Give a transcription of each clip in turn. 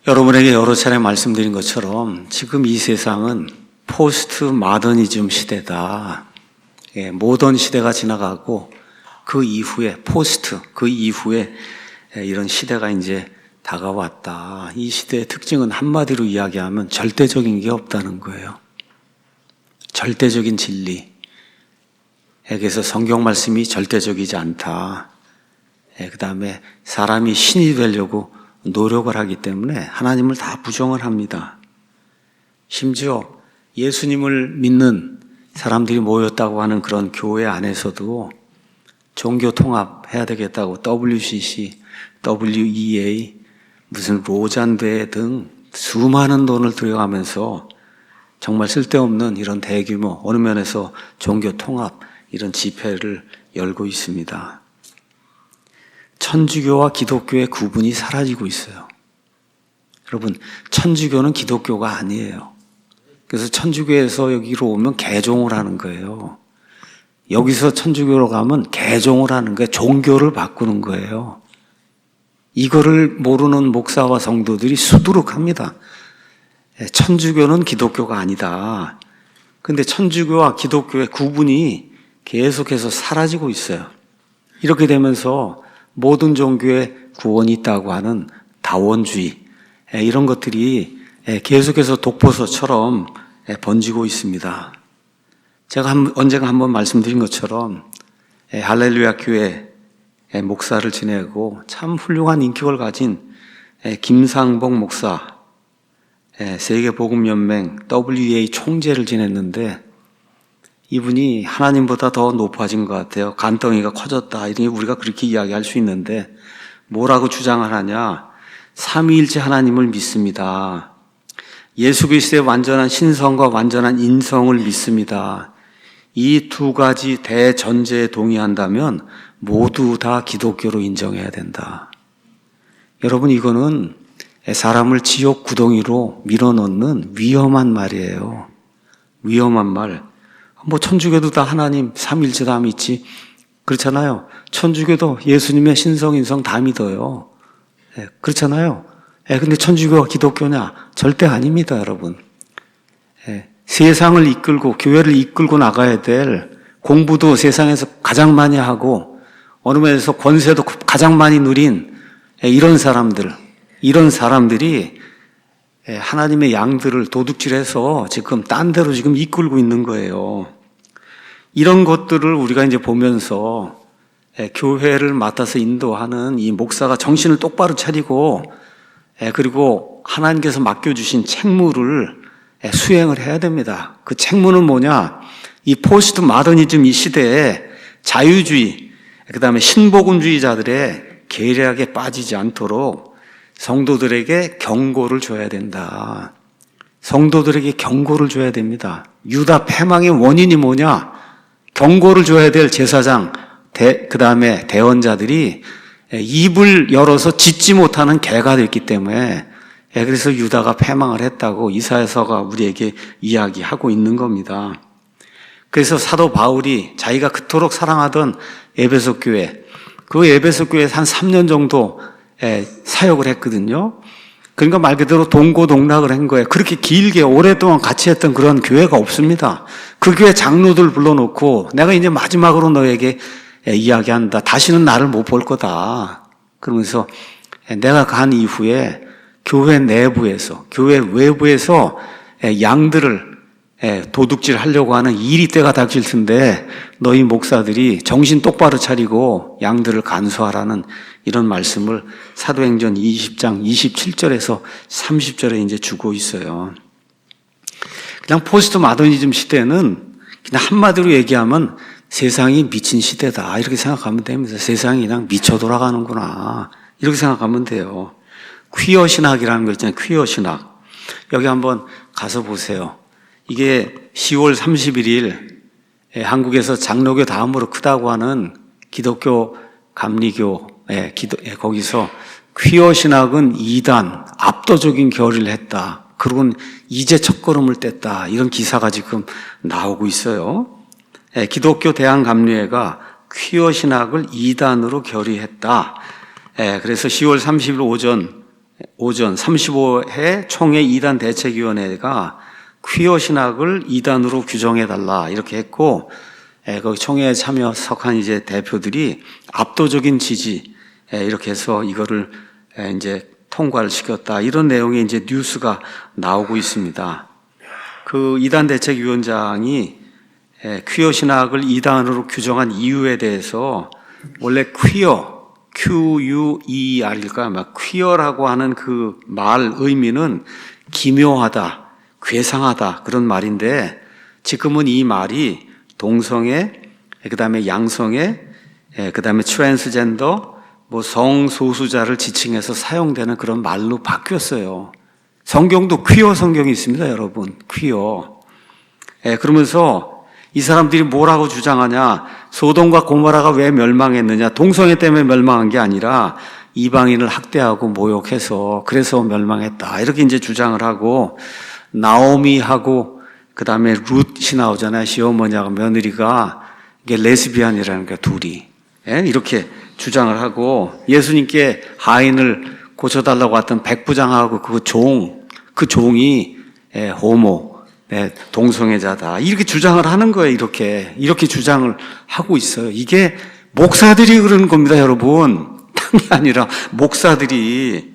여러분에게 여러 차례 말씀드린 것처럼 지금 이 세상은 포스트 마더니즘 시대다. 모던 시대가 지나가고 그 이후에 이런 시대가 이제 다가왔다. 이 시대의 특징은 한마디로 이야기하면 절대적인 게 없다는 거예요. 절대적인 진리. 그래서 성경 말씀이 절대적이지 않다. 그 다음에 사람이 신이 되려고 노력을 하기 때문에 하나님을 다 부정을 합니다. 심지어 예수님을 믿는 사람들이 모였다고 하는 그런 교회 안에서도 종교 통합해야 되겠다고 WCC, WEA, 무슨 로잔대 등 수많은 돈을 들여가면서 정말 쓸데없는 이런 대규모 어느 면에서 종교 통합 이런 집회를 열고 있습니다. 천주교와 기독교의 구분이 사라지고 있어요. 여러분, 천주교는 기독교가 아니에요. 그래서 천주교에서 여기로 오면 개종을 하는 거예요. 여기서 천주교로 가면 개종을 하는 거예요. 종교를 바꾸는 거예요. 이거를 모르는 목사와 성도들이 수두룩합니다. 천주교는 기독교가 아니다. 근데 천주교와 기독교의 구분이 계속해서 사라지고 있어요. 이렇게 되면서 모든 종교에 구원이 있다고 하는 다원주의, 이런 것들이 계속해서 독보서처럼 번지고 있습니다. 제가 언젠가 한번 말씀드린 것처럼 할렐루야 교회 목사를 지내고 참 훌륭한 인격을 가진 김상복 목사, 세계복음연맹 WEA 총재를 지냈는데 이분이 하나님보다 더 높아진 것 같아요. 간덩이가 커졌다. 이런 게 우리가 그렇게 이야기할 수 있는데 뭐라고 주장을 하냐. 삼위일체 하나님을 믿습니다. 예수 그리스도의 완전한 신성과 완전한 인성을 믿습니다. 이 두 가지 대전제에 동의한다면 모두 다 기독교로 인정해야 된다. 여러분, 이거는 사람을 지옥 구덩이로 밀어넣는 위험한 말이에요. 위험한 말. 천주교도 다 하나님 삼일체 다 믿지. 그렇잖아요. 천주교도 예수님의 신성, 인성 다 믿어요. 그렇잖아요. 근데 천주교가 기독교냐? 절대 아닙니다, 여러분. 세상을 이끌고, 교회를 이끌고 나가야 될 공부도 세상에서 가장 많이 하고, 어느 면에서 권세도 가장 많이 누린 이런 사람들이 하나님의 양들을 도둑질해서 지금 딴 데로 지금 이끌고 있는 거예요. 이런 것들을 우리가 이제 보면서 교회를 맡아서 인도하는 이 목사가 정신을 똑바로 차리고 그리고 하나님께서 맡겨주신 책무를 수행을 해야 됩니다. 그 책무는 뭐냐? 이 포스트 마더니즘 이 시대에 자유주의, 그 다음에 신복음주의자들의 계략에 빠지지 않도록 성도들에게 경고를 줘야 된다. 성도들에게 경고를 줘야 됩니다. 유다 패망의 원인이 뭐냐? 경고를 줘야 될 제사장, 그 다음에 대언자들이 입을 열어서 짖지 못하는 개가 됐기 때문에 그래서 유다가 패망을 했다고 이사야서가 우리에게 이야기하고 있는 겁니다. 그래서 사도 바울이 자기가 그토록 사랑하던 에베소 교회, 그 에베소 교회에서 한 3년 정도 사역을 했거든요. 그러니까 말 그대로 동고동락을 한 거예요. 그렇게 길게 오랫동안 같이 했던 그런 교회가 없습니다. 그 교회 장로들 불러놓고 내가 이제 마지막으로 너에게 이야기한다. 다시는 나를 못 볼 거다. 그러면서 내가 간 이후에 교회 내부에서, 교회 외부에서 양들을 도둑질 하려고 하는 일이 때가 닥칠 텐데 너희 목사들이 정신 똑바로 차리고 양들을 간수하라는 이런 말씀을 사도행전 20장 27절에서 30절에 이제 주고 있어요. 그냥 포스트 마더니즘 시대는 그냥 한마디로 얘기하면 세상이 미친 시대다. 이렇게 생각하면 됩니다. 세상이 그냥 미쳐 돌아가는구나. 이렇게 생각하면 돼요. 퀴어 신학이라는 거 있잖아요. 퀴어 신학. 여기 한번 가서 보세요. 이게 10월 31일 한국에서 장로교 다음으로 크다고 하는 기독교 감리교 거기서 퀴어 신학은 이단 압도적인 결의를 했다. 그리고 이제 첫걸음을 뗐다. 이런 기사가 지금 나오고 있어요. 기독교 대한감리회가 퀴어 신학을 이단으로 결의했다. 그래서 10월 30일 오전 오전 35회 총회 2단 대책위원회가 퀴어 신학을 2단으로 규정해달라 이렇게 했고, 거기 총회에 참여석한 이제 대표들이 압도적인 지지, 이렇게 해서 이거를 이제 통과를 시켰다. 이런 내용의 이제 뉴스가 나오고 있습니다. 그 2단 대책위원장이 퀴어 신학을 2단으로 규정한 이유에 대해서 원래 퀴어, Q-U-E-R일까? 막 퀴어라고 하는 그 말 의미는 기묘하다, 괴상하다 그런 말인데 지금은 이 말이 동성애, 그 다음에 양성애, 그 다음에 트랜스젠더, 뭐 성소수자를 지칭해서 사용되는 그런 말로 바뀌었어요. 성경도 퀴어 성경이 있습니다, 여러분. 퀴어. 그러면서 이 사람들이 뭐라고 주장하냐? 소돔과 고모라가 왜 멸망했느냐? 동성애 때문에 멸망한 게 아니라 이방인을 학대하고 모욕해서 그래서 멸망했다. 이렇게 이제 주장을 하고 나오미하고 그 다음에 룻이 나오잖아요. 시어머니하고 며느리가 이게 레즈비안이라는 거야, 둘이. 이렇게 주장을 하고 예수님께 하인을 고쳐달라고 했던 백부장하고 그 종이 호모, 동성애자다. 이렇게 주장을 하는 거예요, 이렇게 주장을 하고 있어요. 이게 목사들이 그러는 겁니다, 여러분. 딴 게 아니라 목사들이.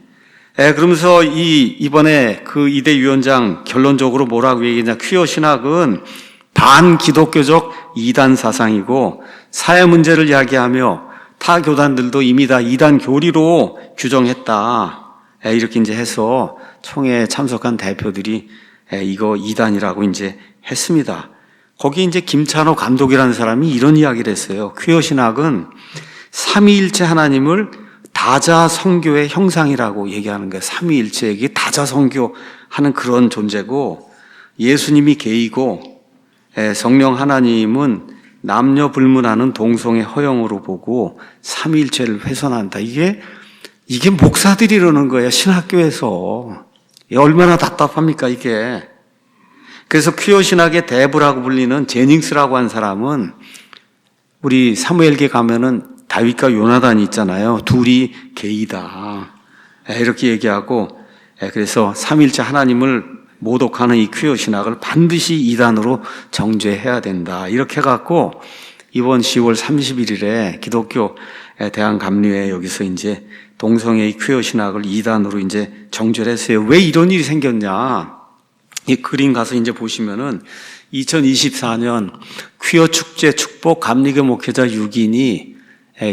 그러면서 이번에 그 이대 위원장 결론적으로 뭐라고 얘기했냐. 퀴어 신학은 반기독교적 이단 사상이고 사회 문제를 이야기하며 타 교단들도 이미 다 이단 교리로 규정했다. 이렇게 이제 해서 총회에 참석한 대표들이 이거 이단이라고 이제 했습니다. 거기 이제 김찬호 감독이라는 사람이 이런 이야기를 했어요. 퀴어 신학은 삼위일체 하나님을 다자 성교의 형상이라고 얘기하는 거예요. 삼위일체에게 다자 성교하는 그런 존재고 예수님이 개이고 성령 하나님은 남녀 불문하는 동성애 허용으로 보고 삼위일체를 훼손한다. 이게 목사들이 이러는 거예요. 신학교에서. 얼마나 답답합니까, 이게. 그래서 퀴어 신학의 대부라고 불리는 제닝스라고 한 사람은 우리 사무엘기에 가면은 다윗과 요나단이 있잖아요. 둘이 게이다. 이렇게 얘기하고, 그래서 삼위일체 하나님을 모독하는 이 퀴어 신학을 반드시 이단으로 정죄해야 된다. 이렇게 해갖고 이번 10월 31일에 기독교 대한감리회 여기서 이제 동성애의 퀴어 신학을 이단으로 이제 정죄를 했어요. 왜 이런 일이 생겼냐? 이 그림 가서 이제 보시면은 2024년 퀴어 축제 축복 감리교 목회자 6인이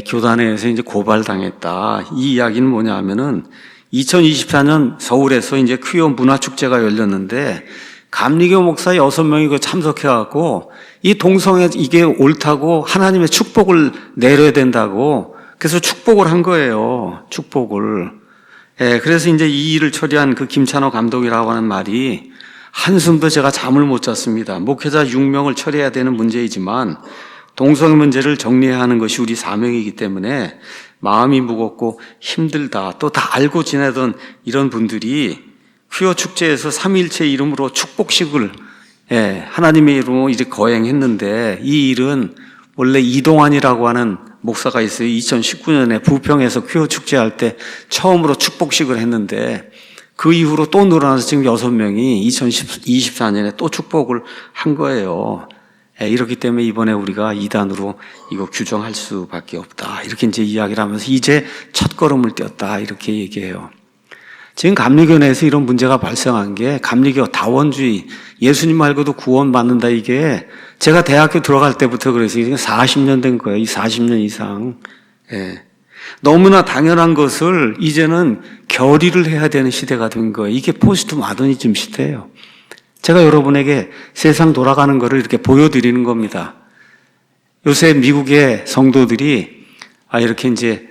교단에서 이제 고발당했다. 이 이야기는 뭐냐 하면은 2024년 서울에서 이제 퀴어 문화축제가 열렸는데 감리교 목사 6명이 그 참석해갖고 이 동성애 이게 옳다고 하나님의 축복을 내려야 된다고 그래서 축복을 한 거예요. 축복을. 그래서 이제 이 일을 처리한 그 김찬호 감독이라고 하는 말이 한숨도 제가 잠을 못 잤습니다. 목회자 6명을 처리해야 되는 문제이지만 동성애 문제를 정리해야 하는 것이 우리 사명이기 때문에 마음이 무겁고 힘들다. 또 다 알고 지내던 이런 분들이 퀴어 축제에서 삼위일체 이름으로 축복식을 하나님의 이름으로 이렇게 거행했는데 이 일은 원래 이동환이라고 하는 목사가 있어요. 2019년에 부평에서 퀴어 축제할 때 처음으로 축복식을 했는데 그 이후로 또 늘어나서 지금 6명이 2024년에 또 축복을 한 거예요. 이렇기 때문에 이번에 우리가 이단으로 이거 규정할 수밖에 없다. 이렇게 이제 이야기를 하면서 이제 첫걸음을 떼었다. 이렇게 얘기해요. 지금 감리교 내에서 이런 문제가 발생한 게 감리교 다원주의, 예수님 말고도 구원받는다. 이게 제가 대학교 들어갈 때부터 그래서 이게 40년 된 거예요. 이 40년 이상. 너무나 당연한 것을 이제는 결의를 해야 되는 시대가 된 거예요. 이게 포스트 마더니즘 시대예요. 제가 여러분에게 세상 돌아가는 것을 이렇게 보여드리는 겁니다. 요새 미국의 성도들이 이렇게 이제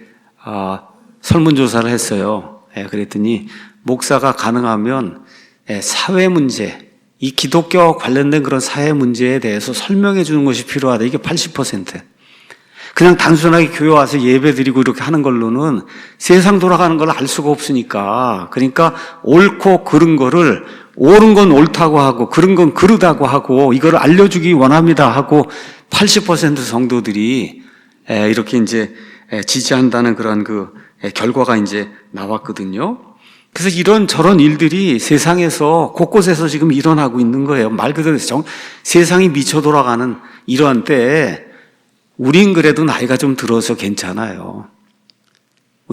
설문조사를 했어요. 그랬더니 목사가 가능하면 사회 문제, 이 기독교와 관련된 그런 사회 문제에 대해서 설명해 주는 것이 필요하다. 이게 80%. 그냥 단순하게 교회 와서 예배 드리고 이렇게 하는 걸로는 세상 돌아가는 걸 알 수가 없으니까. 그러니까 옳고 그른 거를 옳은 건 옳다고 하고 그런 건 그르다고 하고 이걸 알려주기 원합니다 하고 80% 성도들이 이렇게 이제 지지한다는 그런 그 결과가 이제 나왔거든요. 그래서 이런 저런 일들이 세상에서 곳곳에서 지금 일어나고 있는 거예요. 말 그대로 세상이 미쳐 돌아가는 이러한 때에 우린 그래도 나이가 좀 들어서 괜찮아요.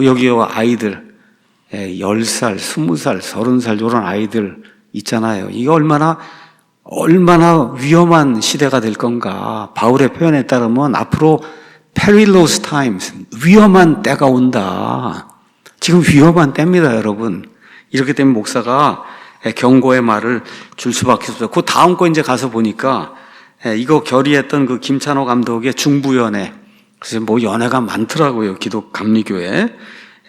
여기 아이들 10살, 20살, 30살 이런 아이들 있잖아요. 이게 얼마나 위험한 시대가 될 건가. 바울의 표현에 따르면 앞으로 perilous times, 위험한 때가 온다. 지금 위험한 때입니다, 여러분. 이렇기 때문에 목사가 경고의 말을 줄 수밖에 없어요. 그 다음 거 이제 가서 보니까 이거 결의했던 그 김찬호 감독의 중부연회. 그래서 뭐 연회가 많더라고요, 기독 감리교회.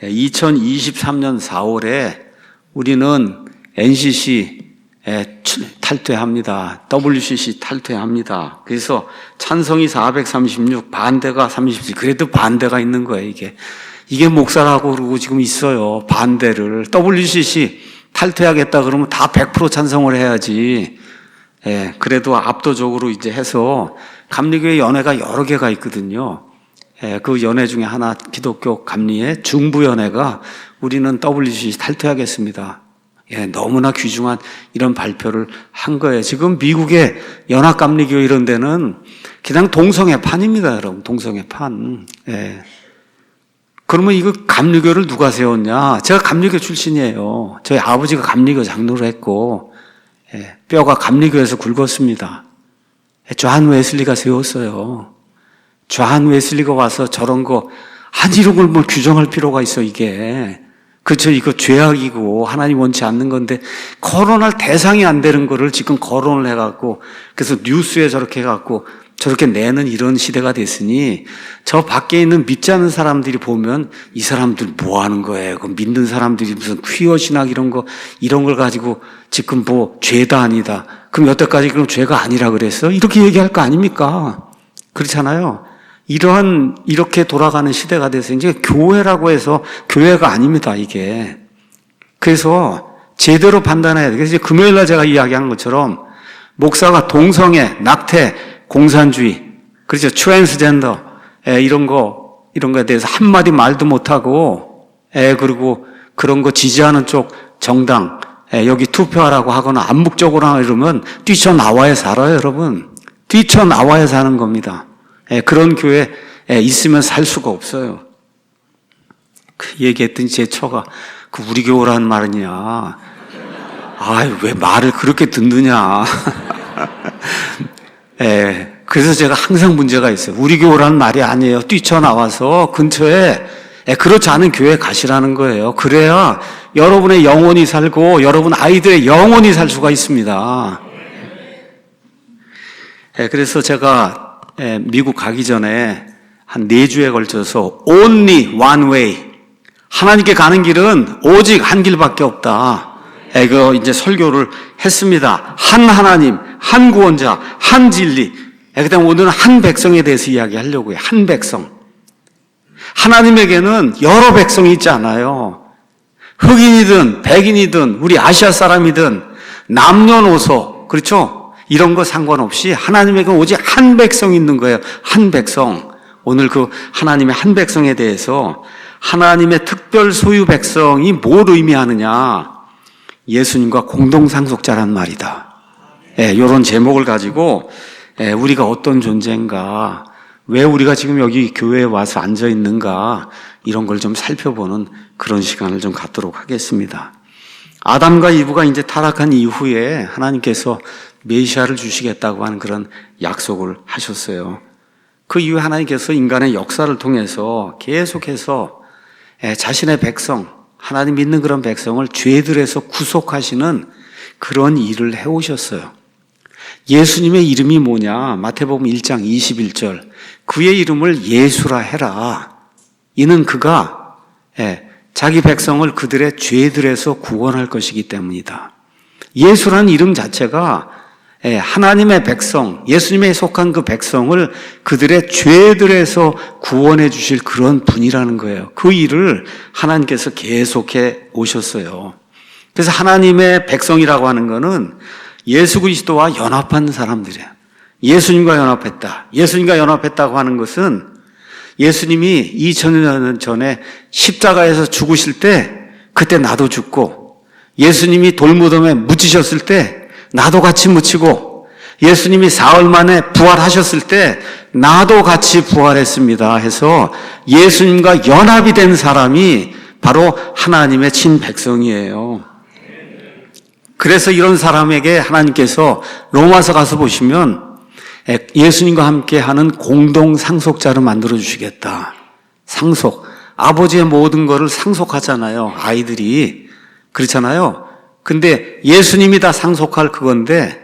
2023년 4월에 우리는 NCC 탈퇴합니다. WCC 탈퇴합니다. 그래서 찬성이 436, 반대가 37. 그래도 반대가 있는 거예요, 이게 목사라고 그러고 지금 있어요. 반대를. WCC 탈퇴하겠다 그러면 다 100% 찬성을 해야지. 그래도 압도적으로 이제 해서 감리교회 연회가 여러 개가 있거든요. 그 연회 중에 하나 기독교 감리의 중부연회가 우리는 WCC 탈퇴하겠습니다. 너무나 귀중한 이런 발표를 한 거예요. 지금 미국의 연합감리교 이런 데는 그냥 동성애 판입니다, 여러분. 동성애 판. 그러면 이거 감리교를 누가 세웠냐? 제가 감리교 출신이에요. 저희 아버지가 감리교 장로를 했고, 뼈가 감리교에서 굵었습니다. 존 웨슬리가 세웠어요. 존 웨슬리가 와서 저런 거, 이런 걸 뭘 규정할 필요가 있어, 이게. 그렇죠. 이거 죄악이고 하나님 원치 않는 건데 거론할 대상이 안 되는 거를 지금 거론을 해갖고 그래서 뉴스에 저렇게 해갖고 저렇게 내는 이런 시대가 됐으니 저 밖에 있는 믿지 않는 사람들이 보면 이 사람들 뭐 하는 거예요? 그 믿는 사람들이 무슨 퀴어 신학 이런 걸 가지고 지금 뭐 죄다 아니다. 그럼 여태까지 그럼 죄가 아니라 그랬어? 이렇게 얘기할 거 아닙니까? 그렇잖아요. 이렇게 돌아가는 시대가 돼서 이제 교회라고 해서 교회가 아닙니다, 이게. 그래서 제대로 판단해야 돼. 그래서 이제 금요일 날 제가 이야기한 것처럼 목사가 동성애, 낙태, 공산주의, 그렇죠. 트랜스젠더, 이런 거에 대해서 한마디 말도 못하고, 그리고 그런 거 지지하는 쪽 정당, 여기 투표하라고 하거나 암묵적으로 이러면 뛰쳐나와야 살아요, 여러분. 뛰쳐나와야 사는 겁니다. 그런 교회에 있으면 살 수가 없어요. 그 얘기했더니 제 처가 우리 교회라는 말이냐. 왜 말을 그렇게 듣느냐. 그래서 제가 항상 문제가 있어요. 우리 교회라는 말이 아니에요. 뛰쳐나와서 근처에 그렇지 않은 교회에 가시라는 거예요. 그래야 여러분의 영혼이 살고 여러분 아이들의 영혼이 살 수가 있습니다. 그래서 제가 미국 가기 전에 한 4주에 걸쳐서 only one way, 하나님께 가는 길은 오직 한 길밖에 없다. 그 이제 설교를 했습니다. 한 하나님, 한 구원자, 한 진리. 그다음 오늘은 한 백성에 대해서 이야기하려고요. 한 백성. 하나님에게는 여러 백성이 있지 않아요. 흑인이든 백인이든 우리 아시아 사람이든 남녀노소, 그렇죠? 이런 거 상관없이 하나님에게는 오직 한 백성이 있는 거예요. 한 백성. 오늘 그 하나님의 한 백성에 대해서 하나님의 특별 소유 백성이 뭘 의미하느냐. 예수님과 공동상속자란 말이다. 이런 제목을 가지고 우리가 어떤 존재인가, 왜 우리가 지금 여기 교회에 와서 앉아 있는가, 이런 걸 좀 살펴보는 그런 시간을 좀 갖도록 하겠습니다. 아담과 이브가 이제 타락한 이후에 하나님께서 메시아를 주시겠다고 하는 그런 약속을 하셨어요. 그 이후에 하나님께서 인간의 역사를 통해서 계속해서 자신의 백성, 하나님 믿는 그런 백성을 죄들에서 구속하시는 그런 일을 해오셨어요. 예수님의 이름이 뭐냐? 마태복음 1장 21절. 그의 이름을 예수라 해라. 이는 그가 자기 백성을 그들의 죄들에서 구원할 것이기 때문이다. 예수라는 이름 자체가 하나님의 백성, 예수님에 속한 그 백성을 그들의 죄들에서 구원해 주실 그런 분이라는 거예요. 그 일을 하나님께서 계속해 오셨어요. 그래서 하나님의 백성이라고 하는 거는 예수 그리스도와 연합한 사람들이에요. 예수님과 연합했다. 예수님과 연합했다고 하는 것은 예수님이 2000년 전에 십자가에서 죽으실 때 그때 나도 죽고, 예수님이 돌무덤에 묻히셨을 때 나도 같이 묻히고, 예수님이 사흘 만에 부활하셨을 때 나도 같이 부활했습니다 해서 예수님과 연합이 된 사람이 바로 하나님의 친백성이에요. 그래서 이런 사람에게 하나님께서 로마서 가서 보시면 예수님과 함께 하는 공동 상속자를 만들어 주시겠다. 상속. 아버지의 모든 것을 상속하잖아요. 아이들이. 그렇잖아요. 근데 예수님이 다 상속할 그건데,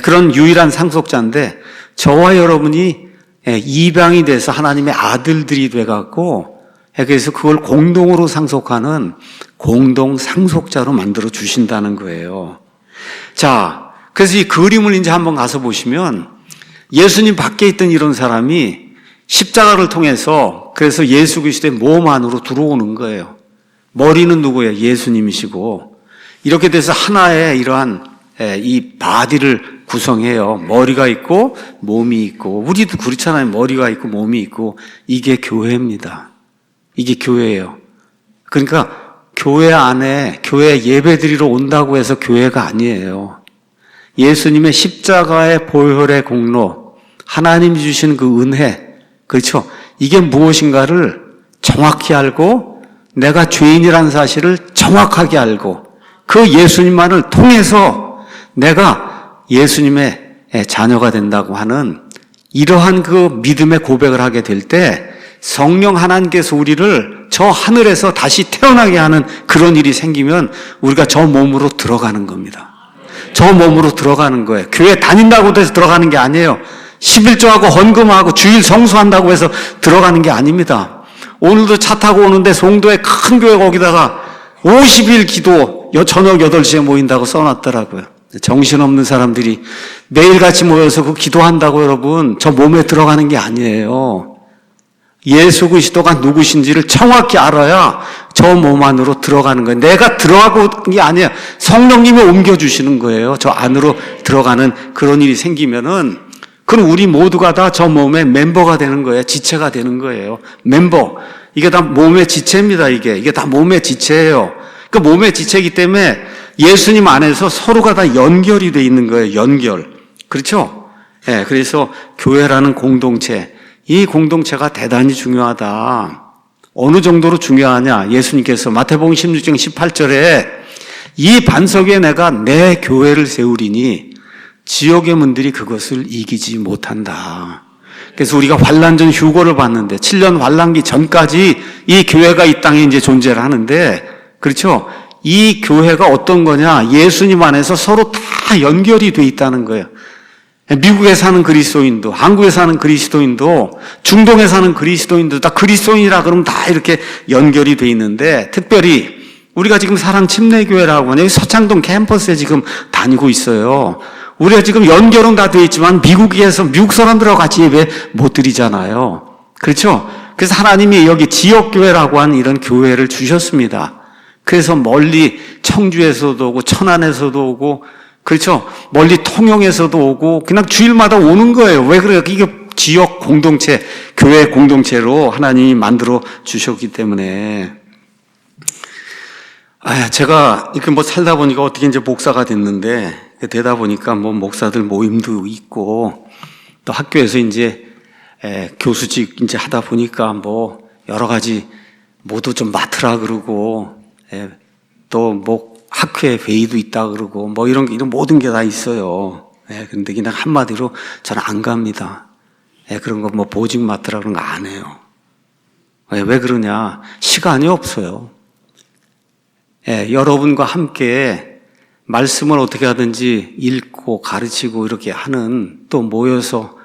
그런 유일한 상속자인데, 저와 여러분이 이방이 돼서 하나님의 아들들이 돼갖고, 그래서 그걸 공동으로 상속하는 공동 상속자로 만들어 주신다는 거예요. 자, 그래서 이 그림을 이제 한번 가서 보시면 예수님 밖에 있던 이런 사람이 십자가를 통해서 그래서 예수 그리스도의 몸 안으로 들어오는 거예요. 머리는 누구예요? 예수님이시고 이렇게 돼서 하나의 이러한 이 바디를 구성해요. 머리가 있고 몸이 있고 우리도 그렇잖아요. 머리가 있고 몸이 있고 이게 교회입니다. 이게 교회예요. 그러니까 교회 안에 교회 예배드리러 온다고 해서 교회가 아니에요. 예수님의 십자가의 보혈의 공로, 하나님이 주신 그 은혜, 그렇죠? 이게 무엇인가를 정확히 알고 내가 죄인이라는 사실을 정확하게 알고 그 예수님만을 통해서 내가 예수님의 자녀가 된다고 하는 이러한 그 믿음의 고백을 하게 될 때 성령 하나님께서 우리를 저 하늘에서 다시 태어나게 하는 그런 일이 생기면 우리가 저 몸으로 들어가는 겁니다. 저 몸으로 들어가는 거예요. 교회 다닌다고 해서 들어가는 게 아니에요. 11조하고 헌금하고 주일 성수한다고 해서 들어가는 게 아닙니다. 오늘도 차 타고 오는데 송도에 큰 교회 거기다가 50일 기도 저녁 8시에 모인다고 써놨더라고요. 정신없는 사람들이 매일같이 모여서 그 기도한다고 여러분 저 몸에 들어가는 게 아니에요. 예수 그리스도가 누구신지를 정확히 알아야 저 몸 안으로 들어가는 거예요. 내가 들어가고 게 아니에요. 성령님이 옮겨주시는 거예요. 저 안으로 들어가는 그런 일이 생기면은 그럼 우리 모두가 다 저 몸의 멤버가 되는 거예요. 지체가 되는 거예요. 멤버. 이게 다 몸의 지체입니다. 이게 다 몸의 지체예요. 그 몸의 지체이기 때문에 예수님 안에서 서로가 다 연결이 돼 있는 거예요. 연결. 그렇죠? 예, 그래서 교회라는 공동체, 이 공동체가 대단히 중요하다. 어느 정도로 중요하냐? 예수님께서 마태복음 16장 18절에 이 반석에 내가 내 교회를 세우리니 지옥의 문들이 그것을 이기지 못한다. 그래서 우리가 환란전 휴거를 받는데 7년 환란기 전까지 이 교회가 이 땅에 이제 존재를 하는데 그렇죠? 이 교회가 어떤 거냐? 예수님 안에서 서로 다 연결이 돼 있다는 거예요. 미국에 사는 그리스도인도, 한국에 사는 그리스도인도, 중동에 사는 그리스도인도 다 그리스도인이라 그러면 다 이렇게 연결이 돼 있는데 특별히 우리가 지금 사랑 침례교회라고 하는 여기 서창동 캠퍼스에 지금 다니고 있어요. 우리가 지금 연결은 다 돼 있지만 미국에서 미국 사람들하고 같이 예배 못 드리잖아요. 그렇죠? 그래서 하나님이 여기 지역교회라고 하는 이런 교회를 주셨습니다. 그래서 멀리 청주에서도 오고 천안에서도 오고 그렇죠? 멀리 통영에서도 오고 그냥 주일마다 오는 거예요. 왜 그래요? 이게 지역 공동체, 교회 공동체로 하나님이 만들어 주셨기 때문에. 제가 이렇게 살다 보니까 어떻게 이제 목사가 됐는데 되다 보니까 목사들 모임도 있고 또 학교에서 이제 교수직 이제 하다 보니까 여러 가지 모두 좀 맡으라 그러고 또 학회 회의도 있다 그러고 이런 모든 게 다 있어요. 근데 그냥 한마디로 저는 안 갑니다. 그런 거 보직 맡으라 그런 거 안 해요. 왜 그러냐? 시간이 없어요. 여러분과 함께 말씀을 어떻게 하든지 읽고 가르치고 이렇게 하는 또 모여서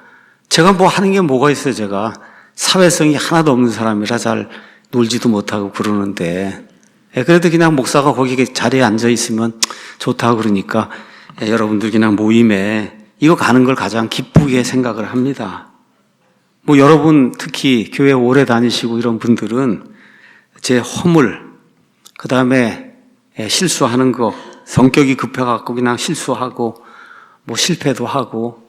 제가 하는 게 뭐가 있어요. 제가 사회성이 하나도 없는 사람이라 잘 놀지도 못하고 그러는데 그래도 그냥 목사가 거기 자리에 앉아 있으면 좋다고 그러니까 여러분들 그냥 모임에 이거 가는 걸 가장 기쁘게 생각을 합니다. 여러분 특히 교회 오래 다니시고 이런 분들은 제 허물, 그 다음에 실수하는 거, 성격이 급해갖고 그냥 실수하고 실패도 하고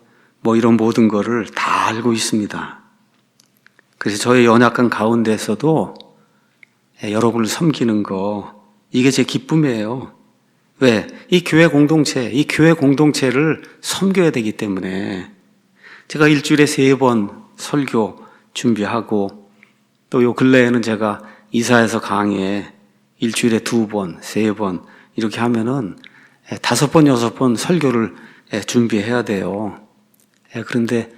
이런 모든 거를 다 알고 있습니다. 그래서 저의 연약한 가운데서도 여러분을 섬기는 거 이게 제 기쁨이에요. 왜? 이 교회 공동체를 섬겨야 되기 때문에 제가 일주일에 3번 설교 준비하고 또 요 근래에는 제가 이사해서 강의에 일주일에 2번, 3번 이렇게 하면은 5번, 6번 설교를 준비해야 돼요. 그런데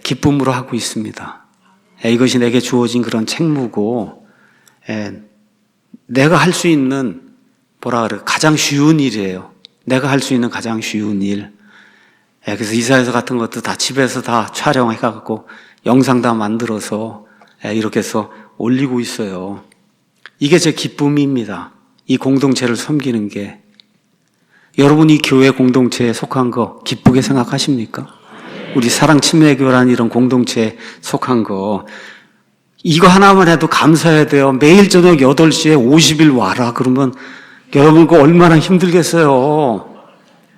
기쁨으로 하고 있습니다. 이것이 내게 주어진 그런 책무고 내가 할 수 있는 가장 쉬운 일이에요. 내가 할 수 있는 가장 쉬운 일. 그래서 이사회서 같은 것도 다 집에서 다 촬영해갖고 영상 다 만들어서 이렇게 해서 올리고 있어요. 이게 제 기쁨입니다. 이 공동체를 섬기는 게. 여러분이 교회 공동체에 속한 거 기쁘게 생각하십니까? 우리 사랑침례교회라는 이런 공동체에 속한 거 이거 하나만 해도 감사해야 돼요. 매일 저녁 8시에 50일 와라 그러면 여러분 그거 얼마나 힘들겠어요.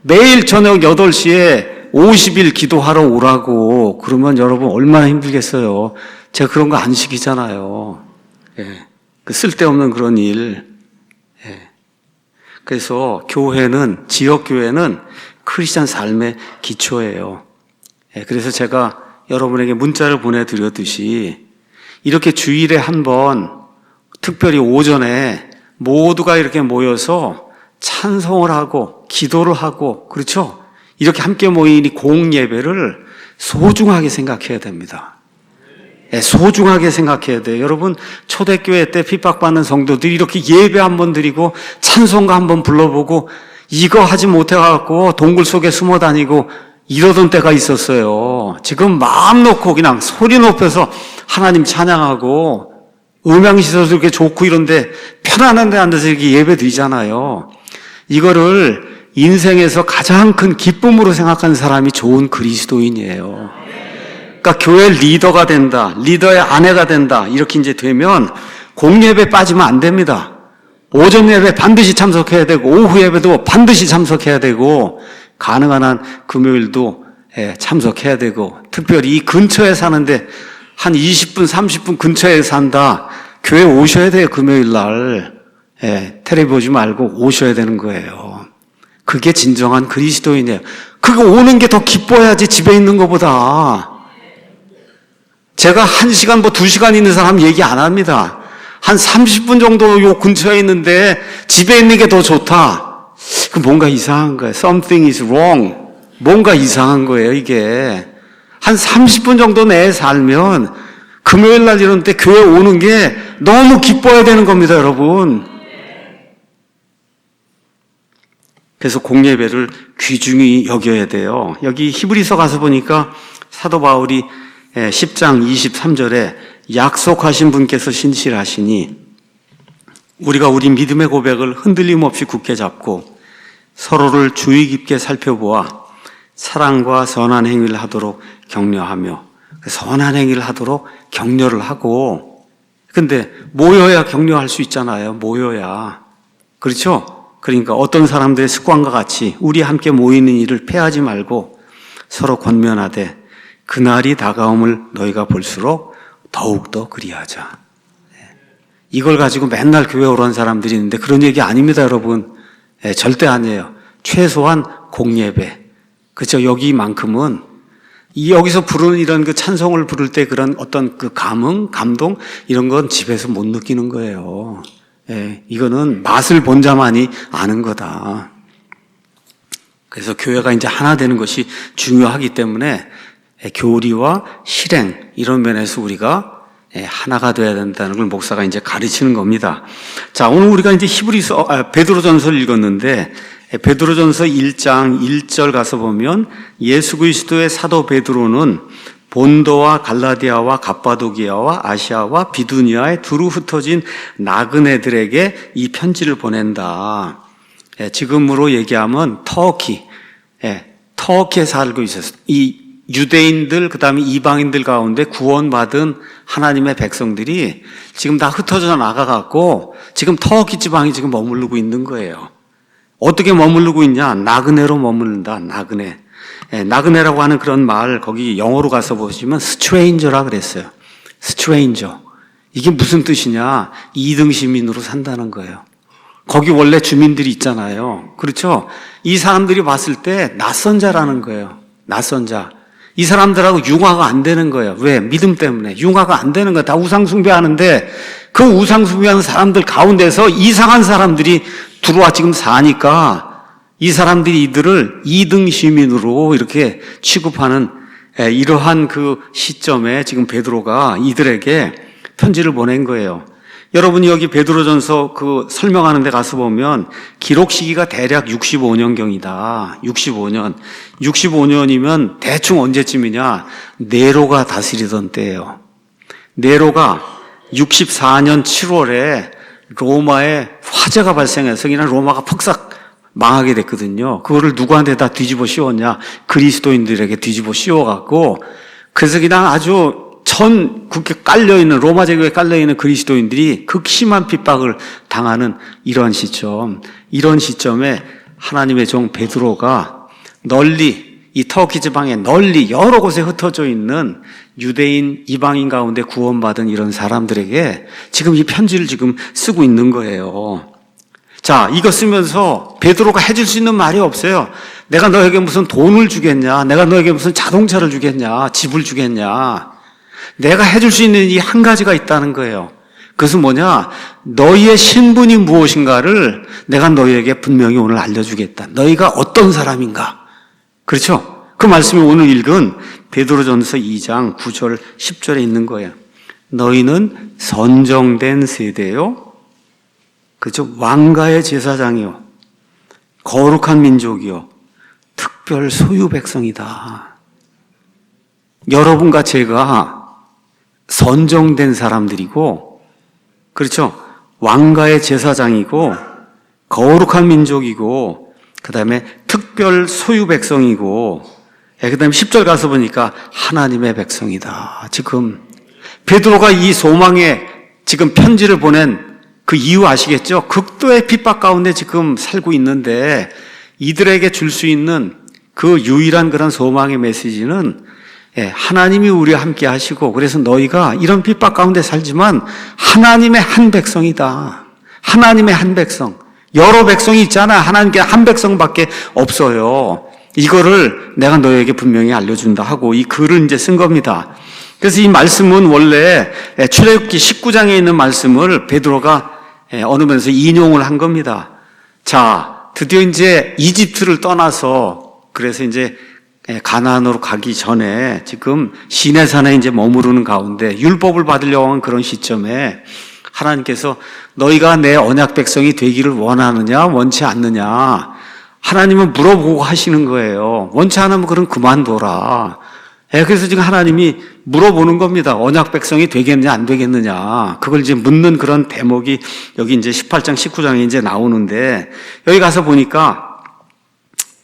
매일 저녁 8시에 50일 기도하러 오라고 그러면 여러분 얼마나 힘들겠어요. 제가 그런 거 안 시키잖아요. 그 쓸데없는 그런 일. 그래서 교회는, 지역교회는 크리스찬 삶의 기초예요. 그래서 제가 여러분에게 문자를 보내드렸듯이 이렇게 주일에 한 번, 특별히 오전에 모두가 이렇게 모여서 찬송을 하고 기도를 하고, 그렇죠? 이렇게 함께 모인 이 공예배를 소중하게 생각해야 됩니다. 소중하게 생각해야 돼요. 여러분, 초대교회 때 핍박받는 성도들이 이렇게 예배 한번 드리고 찬송가 한번 불러보고 이거 하지 못해갖고 동굴 속에 숨어 다니고 이러던 때가 있었어요. 지금 마음 놓고 그냥 소리 높여서 하나님 찬양하고 음향시설도 이렇게 좋고 이런데 편안한 데 앉아서 이렇게 예배 드리잖아요. 이거를 인생에서 가장 큰 기쁨으로 생각하는 사람이 좋은 그리스도인이에요. 그러니까 교회 리더가 된다, 리더의 아내가 된다 이렇게 이제 되면 공예배 빠지면 안 됩니다. 오전 예배 반드시 참석해야 되고 오후 예배도 반드시 참석해야 되고 가능한 한 금요일도 참석해야 되고 특별히 이 근처에 사는데 한 20분 30분 근처에 산다. 교회 오셔야 돼요. 금요일 날. 텔레비 보지 말고 오셔야 되는 거예요. 그게 진정한 그리스도인이에요. 그거 오는 게 더 기뻐야지 집에 있는 것보다. 제가 1시간 2시간 있는 사람 얘기 안 합니다. 한 30분 정도 요 근처에 있는데 집에 있는 게 더 좋다. 그 뭔가 이상한 거예요. Something is wrong. 뭔가 이상한 거예요, 이게. 한 30분 정도 내에 살면 금요일 날 이런 때 교회 오는 게 너무 기뻐야 되는 겁니다, 여러분. 그래서 공예배를 귀중히 여겨야 돼요. 여기 히브리서 가서 보니까 사도 바울이 10장 23절에 약속하신 분께서 신실하시니 우리가 우리 믿음의 고백을 흔들림 없이 굳게 잡고 서로를 주의 깊게 살펴보아 사랑과 선한 행위를 하도록 격려하며 선한 행위를 하도록 격려를 하고 근데 모여야 격려할 수 있잖아요. 모여야. 그렇죠? 그러니까 어떤 사람들의 습관과 같이 우리 함께 모이는 일을 폐하지 말고 서로 권면하되 그날이 다가옴을 너희가 볼수록 더욱더 그리하자. 이걸 가지고 맨날 교회 오라는 사람들이 있는데 그런 얘기 아닙니다, 여러분. 절대 아니에요. 최소한 공예배. 그렇죠? 여기만큼은 여기서 부르는 이런 그 찬송을 부를 때 그런 어떤 그 감동 이런 건 집에서 못 느끼는 거예요. 이거는 맛을 본 자만이 아는 거다. 그래서 교회가 이제 하나 되는 것이 중요하기 때문에 교리와 실행 이런 면에서 우리가 하나가 돼야 된다는 걸 목사가 이제 가르치는 겁니다. 자, 오늘 우리가 이제 베드로전서를 읽었는데 베드로전서 1장 1절 가서 보면 예수 그리스도의 사도 베드로는 본도와 갈라디아와 갑바도기아와 아시아와 비두니아에 두루 흩어진 나그네들에게 이 편지를 보낸다. 지금으로 얘기하면 터키에 살고 있었어요. 이 유대인들 그다음에 이방인들 가운데 구원받은 하나님의 백성들이 지금 다 흩어져 나가갖고 지금 터키 지방에 지금 머무르고 있는 거예요. 어떻게 머무르고 있냐? 나그네로 머무른다. 나그네. 나그네라고 하는 그런 말 거기 영어로 가서 보시면 스트레인저라 그랬어요. 스트레인저. 이게 무슨 뜻이냐? 2등 시민으로 산다는 거예요. 거기 원래 주민들이 있잖아요. 그렇죠? 이 사람들이 봤을 때 낯선 자라는 거예요. 낯선 자. 이 사람들하고 융화가 안 되는 거예요. 왜? 믿음 때문에. 융화가 안 되는 거예요. 다 우상숭배하는데 그 우상숭배하는 사람들 가운데서 이상한 사람들이 들어와 지금 사니까 이 사람들이 이들을 2등 시민으로 이렇게 취급하는 이러한 그 시점에 지금 베드로가 이들에게 편지를 보낸 거예요. 여러분이 여기 베드로전서 그 설명하는 데 가서 보면 기록 시기가 대략 65년경이다. 65년. 65년이면 대충 언제쯤이냐? 네로가 다스리던 때예요. 네로가 64년 7월에 로마에 화재가 발생해서 그냥 로마가 폭삭 망하게 됐거든요. 그거를 누구한테 다 뒤집어 씌웠냐? 그리스도인들에게 뒤집어 씌워갖고 그래서 그냥 아주 전 국에 깔려있는 로마 제국에 깔려있는 그리스도인들이 극심한 핍박을 당하는 이런 시점에 하나님의 종 베드로가 널리 이 터키 지방에 널리 여러 곳에 흩어져 있는 유대인 이방인 가운데 구원받은 이런 사람들에게 지금 이 편지를 지금 쓰고 있는 거예요. 자, 이거 쓰면서 베드로가 해줄 수 있는 말이 없어요. 내가 너에게 무슨 돈을 주겠냐? 내가 너에게 무슨 자동차를 주겠냐? 집을 주겠냐? 내가 해줄 수 있는 이 한 가지가 있다는 거예요. 그것은 뭐냐? 너희의 신분이 무엇인가를 내가 너희에게 분명히 오늘 알려주겠다. 너희가 어떤 사람인가? 그렇죠? 그 말씀이 오늘 읽은 베드로전서 2장 9절 10절에 있는 거예요. 너희는 선정된 세대요. 그렇죠? 왕가의 제사장이요. 거룩한 민족이요. 특별 소유 백성이다. 여러분과 제가 선정된 사람들이고, 그렇죠? 왕가의 제사장이고, 거룩한 민족이고, 그 다음에 특별 소유 백성이고, 그 다음에 10절 가서 보니까 하나님의 백성이다. 지금 베드로가 이 소망에 지금 편지를 보낸 그 이유 아시겠죠? 극도의 핍박 가운데 지금 살고 있는데 이들에게 줄 수 있는 그 유일한 그런 소망의 메시지는 하나님이 우리와 함께 하시고 그래서 너희가 이런 핍박 가운데 살지만 하나님의 한 백성이다. 하나님의 한 백성. 여러 백성이 있잖아. 하나님께 한 백성밖에 없어요. 이거를 내가 너희에게 분명히 알려준다 하고 이 글을 이제 쓴 겁니다. 그래서 이 말씀은 원래 출애굽기 19장에 있는 말씀을 베드로가 언으면서 인용을 한 겁니다. 자, 드디어 이제 이집트를 떠나서 그래서 이제 가나안으로 가기 전에 지금 시내산에 이제 머무르는 가운데 율법을 받으려고 하는 그런 시점에 하나님께서 너희가 내 언약 백성이 되기를 원하느냐 원치 않느냐 하나님은 물어보고 하시는 거예요. 원치 않으면 그럼 그만둬라. 그래서 지금 하나님이 물어보는 겁니다. 언약 백성이 되겠느냐 안 되겠느냐 그걸 이제 묻는 그런 대목이 여기 이제 18장 19장에 이제 나오는데 여기 가서 보니까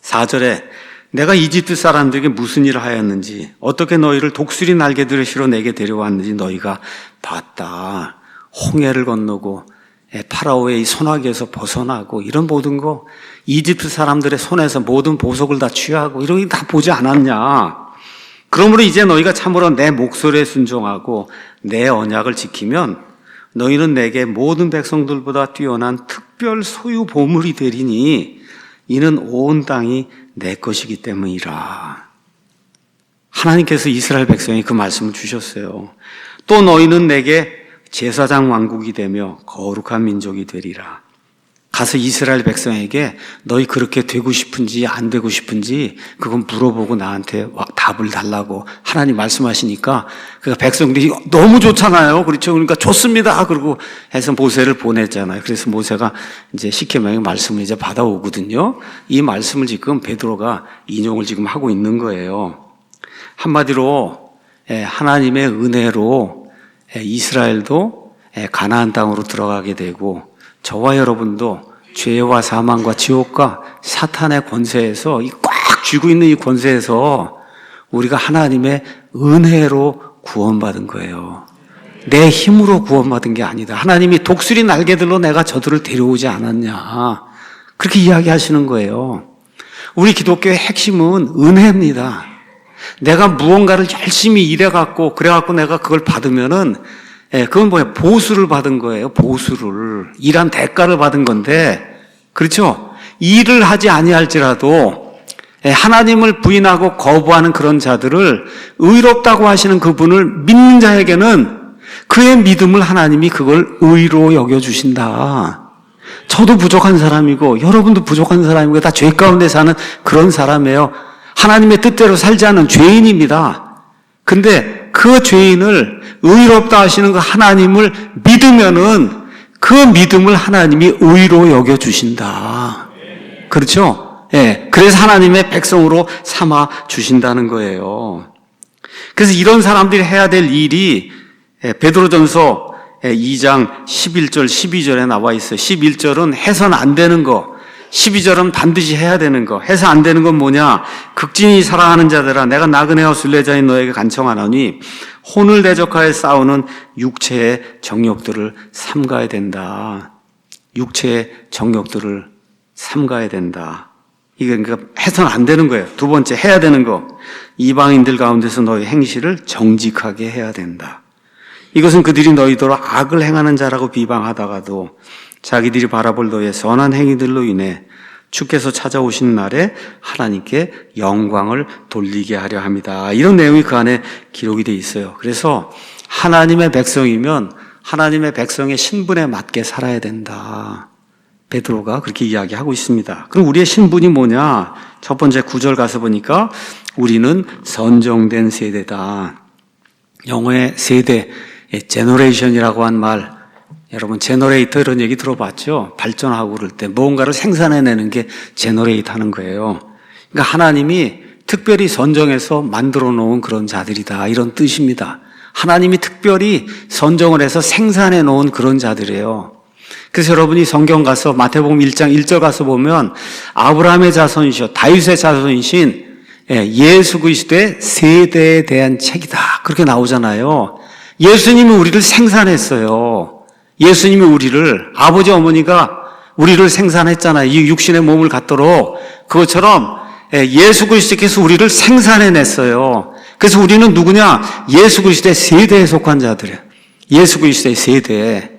4절에 내가 이집트 사람들에게 무슨 일을 하였는지 어떻게 너희를 독수리 날개들을 실어 내게 데려왔는지 너희가 봤다. 홍해를 건너고 파라오의 이 손아귀에서 벗어나고 이런 모든 거 이집트 사람들의 손에서 모든 보석을 다 취하고 이런 게 다 보지 않았냐. 그러므로 이제 너희가 참으로 내 목소리에 순종하고 내 언약을 지키면 너희는 내게 모든 백성들보다 뛰어난 특별 소유 보물이 되리니 이는 온 땅이 내 것이기 때문이라. 하나님께서 이스라엘 백성이 그 말씀을 주셨어요. 또 너희는 내게 제사장 왕국이 되며 거룩한 민족이 되리라. 가서 이스라엘 백성에게 너희 그렇게 되고 싶은지 안 되고 싶은지 그건 물어보고 나한테 답을 달라고 하나님 말씀하시니까 그 백성들이 너무 좋잖아요. 그렇죠? 그러니까 좋습니다. 그러고 해서 모세를 보냈잖아요. 그래서 모세가 이제 시케명의 말씀을 이제 받아오거든요. 이 말씀을 지금 베드로가 인용을 지금 하고 있는 거예요. 한마디로 하나님의 은혜로 이스라엘도 가나안 땅으로 들어가게 되고 저와 여러분도 죄와 사망과 지옥과 사탄의 권세에서 꽉 쥐고 있는 이 권세에서 우리가 하나님의 은혜로 구원받은 거예요. 내 힘으로 구원받은 게 아니다. 하나님이 독수리 날개들로 내가 저들을 데려오지 않았냐. 그렇게 이야기하시는 거예요. 우리 기독교의 핵심은 은혜입니다. 내가 무언가를 열심히 일해갖고 그래갖고 내가 그걸 받으면은 그건 뭐예요? 보수를 받은 거예요. 보수를. 일한 대가를 받은 건데, 그렇죠? 일을 하지 아니할지라도 하나님을 부인하고 거부하는 그런 자들을 의롭다고 하시는 그분을 믿는 자에게는 그의 믿음을 하나님이 그걸 의로 여겨주신다. 저도 부족한 사람이고 여러분도 부족한 사람이고 다 죄 가운데 사는 그런 사람이에요. 하나님의 뜻대로 살지 않는 죄인입니다. 근데 그 죄인을 의롭다 하시는 그 하나님을 믿으면은 그 믿음을 하나님이 의로 여겨주신다. 그렇죠? 그래서 하나님의 백성으로 삼아 주신다는 거예요. 그래서 이런 사람들이 해야 될 일이 베드로전서 2장 11절, 12절에 나와 있어요. 11절은 해서는 안 되는 거, 12절은 반드시 해야 되는 거. 해서 안 되는 건 뭐냐? 극진히 사랑하는 자들아, 내가 나그네와 순례자인 너에게 간청하노니 혼을 대적하여 싸우는 육체의 정욕들을 삼가야 된다. 육체의 정욕들을 삼가야 된다. 이게 그러니까 해서는 안 되는 거예요. 두 번째 해야 되는 거. 이방인들 가운데서 너의 행실을 정직하게 해야 된다. 이것은 그들이 너희더러 악을 행하는 자라고 비방하다가도 자기들이 바라볼 너의 선한 행위들로 인해 주께서 찾아오시는 날에 하나님께 영광을 돌리게 하려 합니다. 이런 내용이 그 안에 기록이 되어 있어요. 그래서 하나님의 백성이면 하나님의 백성의 신분에 맞게 살아야 된다. 베드로가 그렇게 이야기하고 있습니다. 그럼 우리의 신분이 뭐냐? 첫 번째 9절 가서 보니까 우리는 선정된 세대다. 영어의 세대, 제너레이션이라고 한 말, 여러분 제너레이터 이런 얘기 들어봤죠? 발전하고 그럴 때 무언가를 생산해내는 게 제너레이트 하는 거예요. 그러니까 하나님이 특별히 선정해서 만들어 놓은 그런 자들이다, 이런 뜻입니다. 하나님이 특별히 선정을 해서 생산해 놓은 그런 자들이에요. 그래서 여러분이 성경 가서 마태복음 1장 1절 가서 보면 아브라함의 자손이시오 다윗의 자손이신 예수 그리스도의 세대에 대한 책이다, 그렇게 나오잖아요. 예수님이 우리를 생산했어요. 예수님이 우리를, 아버지 어머니가 우리를 생산했잖아요. 이 육신의 몸을 갖도록. 그것처럼 예수 그리스도께서 우리를 생산해냈어요. 그래서 우리는 누구냐? 예수 그리스도의 세대에 속한 자들이에요. 예수 그리스도의 세대.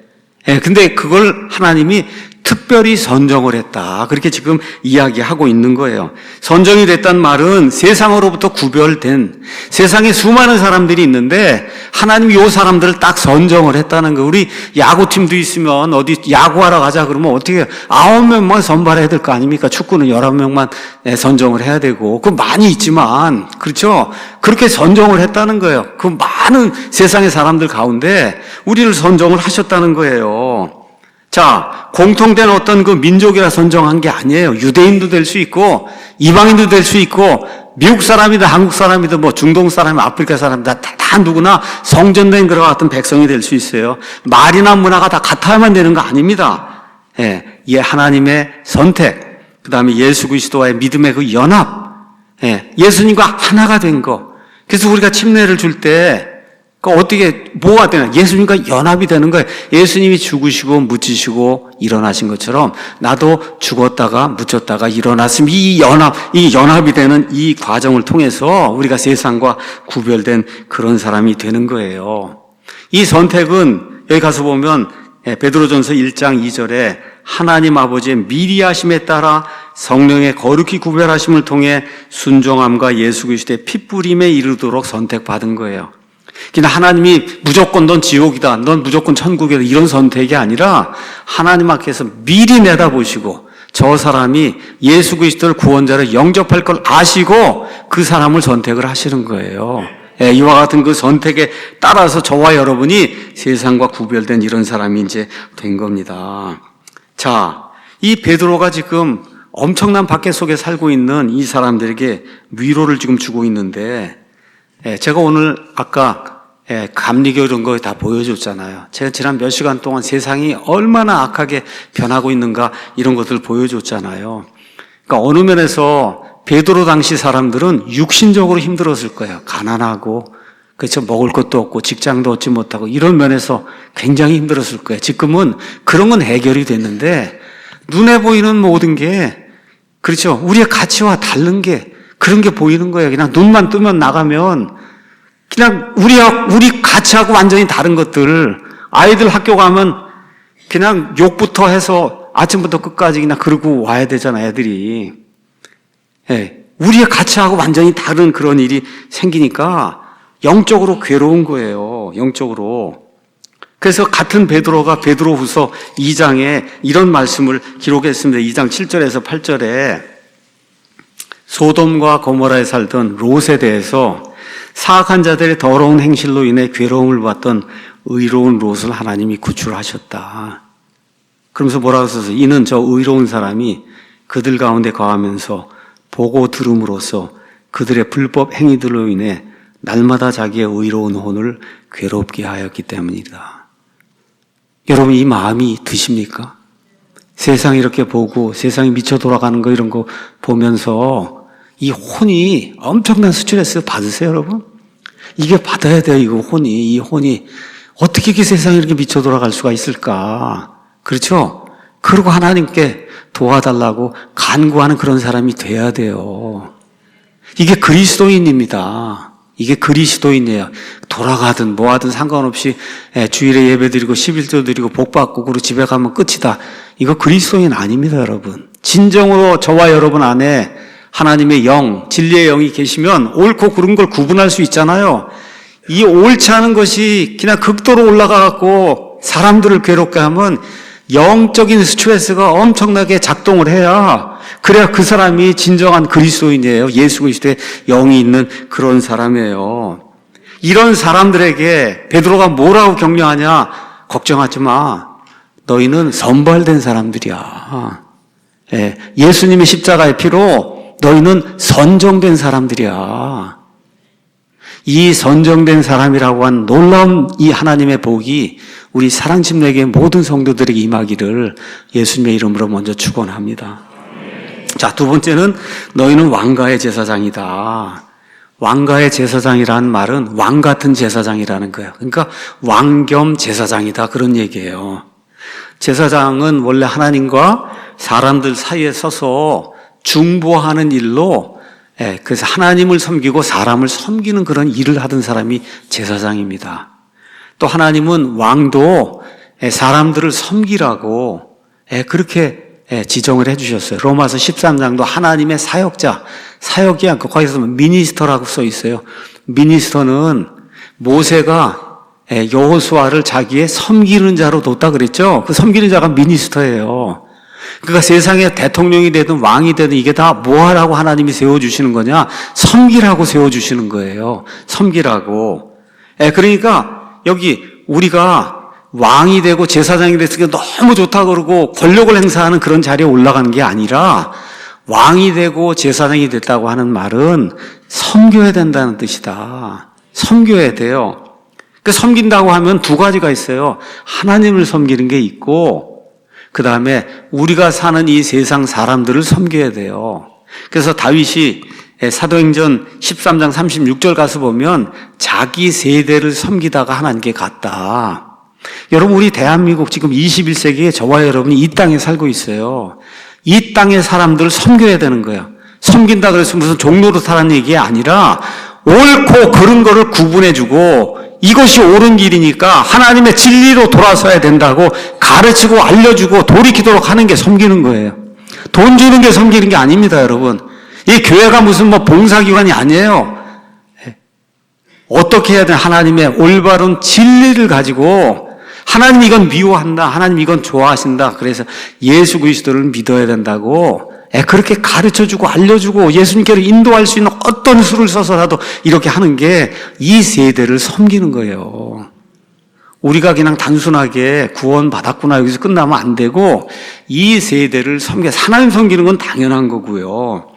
근데 그걸 하나님이 특별히 선정을 했다, 그렇게 지금 이야기하고 있는 거예요. 선정이 됐단 말은 세상으로부터 구별된, 세상에 수많은 사람들이 있는데 하나님이 이 사람들을 딱 선정을 했다는 거. 우리 야구팀도 있으면 어디 야구하러 가자 그러면 어떻게 9명만 선발해야 될 거 아닙니까? 축구는 11명만 선정을 해야 되고, 그 많이 있지만, 그렇죠? 그렇게 선정을 했다는 거예요. 그 많은 세상의 사람들 가운데 우리를 선정을 하셨다는 거예요. 자, 공통된 어떤 그 민족이라 선정한 게 아니에요. 유대인도 될 수 있고, 이방인도 될 수 있고, 미국 사람이든 한국 사람이든 뭐 중동 사람이든 아프리카 사람이든 다 누구나 성전된 그와 같은 백성이 될 수 있어요. 말이나 문화가 다 같아야만 되는 거 아닙니다. 하나님의 선택, 그 다음에 예수 그리스도와의 믿음의 그 연합, 예수님과 하나가 된 거. 그래서 우리가 침례를 줄 때 어떻게, 뭐가 되나? 예수님과 연합이 되는 거예요. 예수님이 죽으시고 묻히시고 일어나신 것처럼 나도 죽었다가 묻혔다가 일어났으면 이 연합이 되는 이 과정을 통해서 우리가 세상과 구별된 그런 사람이 되는 거예요. 이 선택은 여기 가서 보면 베드로전서 1장 2절에 하나님 아버지의 미리 하심에 따라 성령의 거룩히 구별하심을 통해 순종함과 예수 그리스도의 핏부림에 이르도록 선택받은 거예요. 그러니까 하나님이 무조건 넌 지옥이다, 넌 무조건 천국이다, 이런 선택이 아니라 하나님 앞에서 미리 내다보시고 저 사람이 예수 그리스도를 구원자를 영접할 걸 아시고 그 사람을 선택을 하시는 거예요. 이와 같은 그 선택에 따라서 저와 여러분이 세상과 구별된 이런 사람이 이제 된 겁니다. 자, 이 베드로가 지금 엄청난 박해 속에 살고 있는 이 사람들에게 위로를 지금 주고 있는데, 제가 오늘 아까 감리교 이런 거 다 보여줬잖아요. 제가 지난 몇 시간 동안 세상이 얼마나 악하게 변하고 있는가 이런 것들을 보여줬잖아요. 그러니까 어느 면에서 베드로 당시 사람들은 육신적으로 힘들었을 거예요. 가난하고, 그렇죠, 먹을 것도 없고 직장도 얻지 못하고 이런 면에서 굉장히 힘들었을 거예요. 지금은 그런 건 해결이 됐는데 눈에 보이는 모든 게, 그렇죠, 우리의 가치와 다른 게, 그런 게 보이는 거예요. 그냥 눈만 뜨면 나가면 그냥 우리 가치하고 완전히 다른 것들. 아이들 학교 가면 그냥 욕부터 해서 아침부터 끝까지 그냥 그러고 와야 되잖아, 애들이. 예, 우리의 가치하고 완전히 다른 그런 일이 생기니까 영적으로 괴로운 거예요, 영적으로. 그래서 같은 베드로가 베드로후서 2장에 이런 말씀을 기록했습니다. 2장 7절에서 8절에 소돔과 고모라에 살던 롯에 대해서 사악한 자들의 더러운 행실로 인해 괴로움을 받던 의로운 롯을 하나님이 구출하셨다. 그러면서 뭐라고 써서 이는 저 의로운 사람이 그들 가운데 거하면서 보고 들음으로써 그들의 불법 행위들로 인해 날마다 자기의 의로운 혼을 괴롭게 하였기 때문이다. 여러분, 이 마음이 드십니까? 세상 이렇게 보고 세상이 미쳐 돌아가는 거 이런 거 보면서 이 혼이 엄청난 스트레스 받으세요, 여러분? 이게 받아야 돼요, 이 혼이. 어떻게 이렇게 세상이 이렇게 미쳐 돌아갈 수가 있을까? 그렇죠? 그리고 하나님께 도와달라고 간구하는 그런 사람이 돼야 돼요. 이게 그리스도인입니다. 이게 그리스도인이에요. 돌아가든 뭐하든 상관없이 주일에 예배 드리고 11조 드리고 복 받고 그리고 집에 가면 끝이다. 이거 그리스도인 아닙니다, 여러분. 진정으로 저와 여러분 안에 하나님의 영, 진리의 영이 계시면 옳고 그른 걸 구분할 수 있잖아요. 이 옳지 않은 것이 그냥 극도로 올라가갖고 사람들을 괴롭게 하면 영적인 스트레스가 엄청나게 작동을 해야 그래야 그 사람이 진정한 그리스도인이에요. 예수 그리스도의 영이 있는 그런 사람이에요. 이런 사람들에게 베드로가 뭐라고 격려하냐? 걱정하지 마. 너희는 선발된 사람들이야. 예수님의 십자가의 피로 너희는 선정된 사람들이야. 이 선정된 사람이라고 한 놀라운 이 하나님의 복이 우리 사랑침례교회 모든 성도들에게 임하기를 예수님의 이름으로 먼저 축원합니다. 자, 두 번째는 너희는 왕가의 제사장이다. 왕가의 제사장이라는 말은 왕 같은 제사장이라는 거예요. 그러니까 왕 겸 제사장이다, 그런 얘기예요. 제사장은 원래 하나님과 사람들 사이에 서서 중보하는 일로, 그래서 하나님을 섬기고 사람을 섬기는 그런 일을 하던 사람이 제사장입니다. 또 하나님은 왕도 사람들을 섬기라고 그렇게 지정을 해주셨어요. 로마서 13장도 하나님의 사역자, 사역이 않고 거기서 미니스터라고 써 있어요. 미니스터는 모세가 여호수아를 자기의 섬기는 자로 뒀다 그랬죠. 그 섬기는 자가 미니스터예요. 그러니까 세상에 대통령이 되든 왕이 되든 이게 다 뭐 하라고 하나님이 세워주시는 거냐? 섬기라고 세워주시는 거예요. 섬기라고. 그러니까 여기 우리가 왕이 되고 제사장이 됐으니까 너무 좋다 그러고 권력을 행사하는 그런 자리에 올라가는 게 아니라 왕이 되고 제사장이 됐다고 하는 말은 섬겨야 된다는 뜻이다. 섬겨야 돼요. 그 섬긴다고 하면 두 가지가 있어요. 하나님을 섬기는 게 있고 그 다음에 우리가 사는 이 세상 사람들을 섬겨야 돼요. 그래서 다윗이 사도행전 13장 36절 가서 보면 자기 세대를 섬기다가 하나님께 갔다. 여러분, 우리 대한민국 지금 21세기에 저와 여러분이 이 땅에 살고 있어요. 이 땅의 사람들을 섬겨야 되는 거예요. 섬긴다 그래서 무슨 종로로 타라는 얘기 아니라 옳고 그른 거를 구분해주고 이것이 옳은 길이니까 하나님의 진리로 돌아서야 된다고 가르치고 알려주고 돌이키도록 하는 게 섬기는 거예요. 돈 주는 게 섬기는 게 아닙니다, 여러분. 이 교회가 무슨 봉사기관이 아니에요. 어떻게 해야 되나? 하나님의 올바른 진리를 가지고 하나님 이건 미워한다, 하나님 이건 좋아하신다, 그래서 예수 그리스도를 믿어야 된다고 그렇게 가르쳐주고 알려주고 예수님께로 인도할 수 있는 어떤 수를 써서라도 이렇게 하는 게 이 세대를 섬기는 거예요. 우리가 그냥 단순하게 구원 받았구나 여기서 끝나면 안 되고 이 세대를 하나님 섬기는 건 당연한 거고요.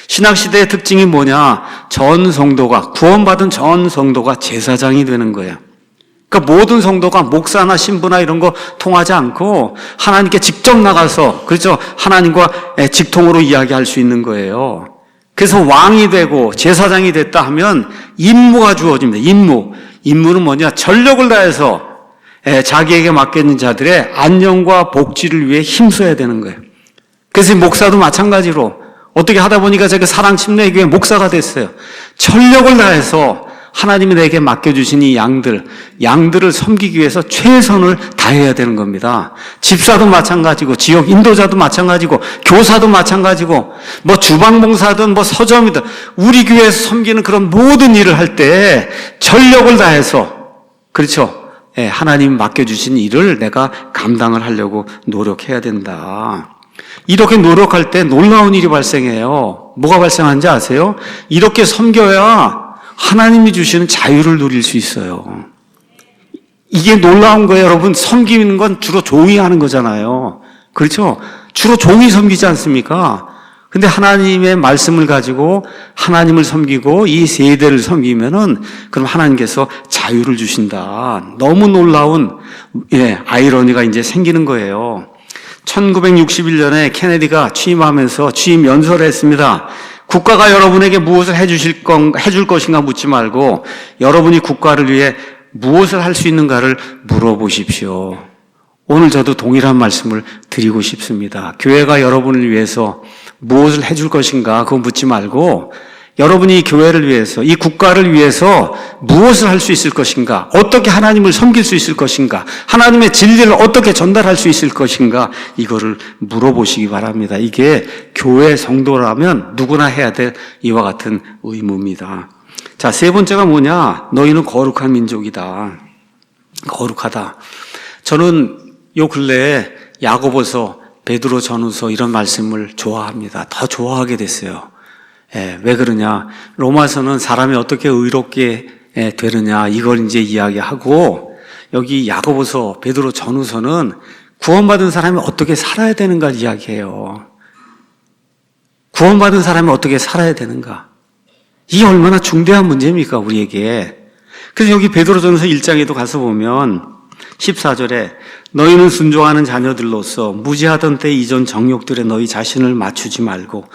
신학시대의 특징이 뭐냐? 전 성도가, 구원받은 전 성도가 제사장이 되는 거예요. 그러니까 모든 성도가 목사나 신부나 이런 거 통하지 않고 하나님께 직접 나가서, 그렇죠? 하나님과 직통으로 이야기할 수 있는 거예요. 그래서 왕이 되고 제사장이 됐다 하면 임무가 주어집니다. 임무는 뭐냐? 전력을 다해서 자기에게 맡겨있는 자들의 안녕과 복지를 위해 힘써야 되는 거예요. 그래서 목사도 마찬가지로 어떻게 하다 보니까 제가 사랑침례교회 목사가 됐어요. 전력을 다해서 하나님이 내게 맡겨주신 이 양들을 섬기기 위해서 최선을 다해야 되는 겁니다. 집사도 마찬가지고, 지역 인도자도 마찬가지고, 교사도 마찬가지고, 뭐 주방봉사든 뭐 서점이든, 우리 교회에서 섬기는 그런 모든 일을 할 때 전력을 다해서, 그렇죠? 예, 하나님 맡겨주신 일을 내가 감당을 하려고 노력해야 된다. 이렇게 노력할 때 놀라운 일이 발생해요. 뭐가 발생하는지 아세요? 이렇게 섬겨야 하나님이 주시는 자유를 누릴 수 있어요. 이게 놀라운 거예요, 여러분. 섬기는 건 주로 종이 하는 거잖아요. 그렇죠? 주로 종이 섬기지 않습니까? 근데 하나님의 말씀을 가지고 하나님을 섬기고 이 세대를 섬기면은 그럼 하나님께서 자유를 주신다. 너무 놀라운 아이러니가 이제 생기는 거예요. 1961년에 케네디가 취임하면서 취임 연설을 했습니다. 국가가 여러분에게 무엇을 해줄 것인가 묻지 말고 여러분이 국가를 위해 무엇을 할 수 있는가를 물어보십시오. 오늘 저도 동일한 말씀을 드리고 싶습니다. 교회가 여러분을 위해서 무엇을 해줄 것인가 그거 묻지 말고 여러분이 이 교회를 위해서, 이 국가를 위해서 무엇을 할 수 있을 것인가, 어떻게 하나님을 섬길 수 있을 것인가, 하나님의 진리를 어떻게 전달할 수 있을 것인가, 이거를 물어보시기 바랍니다. 이게 교회 성도라면 누구나 해야 될 이와 같은 의무입니다. 자, 세 번째가 뭐냐? 너희는 거룩한 민족이다. 거룩하다. 저는 요 근래에 야고보서, 베드로 전후서 이런 말씀을 좋아합니다. 더 좋아하게 됐어요. 왜 그러냐? 로마서는 사람이 어떻게 의롭게 되느냐 이걸 이제 이야기하고 여기 야고보서, 베드로 전후서는 구원받은 사람이 어떻게 살아야 되는가 이야기해요. 구원받은 사람이 어떻게 살아야 되는가? 이게 얼마나 중대한 문제입니까, 우리에게. 그래서 여기 베드로전서 1장에도 가서 보면 14절에 너희는 순종하는 자녀들로서 무지하던 때 이전 정욕들에 너희 자신을 맞추지 말고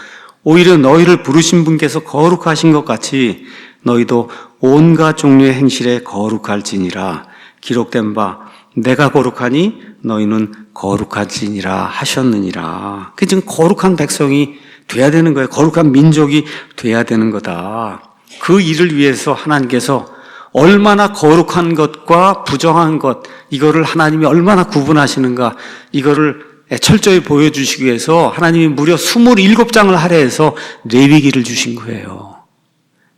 오히려 너희를 부르신 분께서 거룩하신 것 같이 너희도 온갖 종류의 행실에 거룩할지니라. 기록된 바 내가 거룩하니 너희는 거룩할지니라 하셨느니라. 그 지금 거룩한 백성이 돼야 되는 거예요. 거룩한 민족이 돼야 되는 거다. 그 일을 위해서 하나님께서 얼마나 거룩한 것과 부정한 것, 이거를 하나님이 얼마나 구분하시는가, 이거를 철저히 보여주시기 위해서 하나님이 무려 27장을 할애해서 레위기를 주신 거예요.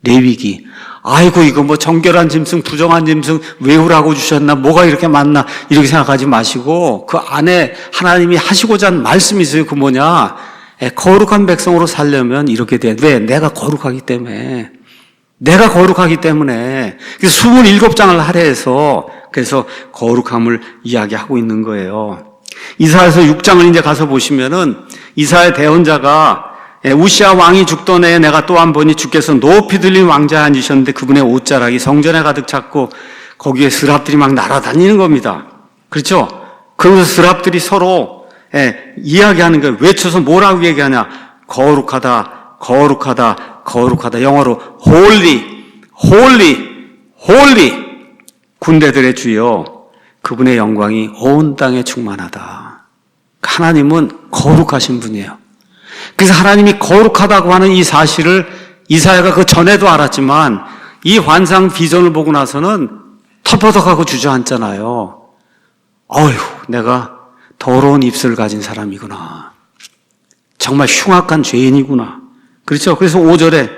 레위기. 아이고 이거 뭐 정결한 짐승, 부정한 짐승 외우라고 주셨나, 뭐가 이렇게 많나 이렇게 생각하지 마시고 그 안에 하나님이 하시고자 하는 말씀이 있어요. 그 뭐냐? 거룩한 백성으로 살려면 이렇게 돼. 왜? 내가 거룩하기 때문에. 내가 거룩하기 때문에. 그래서 27장을 할애해서 그래서 거룩함을 이야기하고 있는 거예요. 이사야서 6장을 이제 가서 보시면은 이사야 대언자가 우시아 왕이 죽던 해에 내가 또한 보니 주께서 높이 들린 왕자에 앉으셨는데 그분의 옷자락이 성전에 가득 찼고 거기에 스랍들이 막 날아다니는 겁니다. 그렇죠? 그러면서 스랍들이 서로 이야기하는 거예요. 외쳐서 뭐라고 얘기하냐? 거룩하다, 거룩하다, 거룩하다. 영어로 holy, holy, holy. 군대들의 주여 그분의 영광이 온 땅에 충만하다. 하나님은 거룩하신 분이에요. 그래서 하나님이 거룩하다고 하는 이 사실을 이사야가 그 전에도 알았지만 이 환상 비전을 보고 나서는 터퍼덕하고 주저앉잖아요. 어휴, 내가 더러운 입술을 가진 사람이구나. 정말 흉악한 죄인이구나. 그렇죠? 그래서 5절에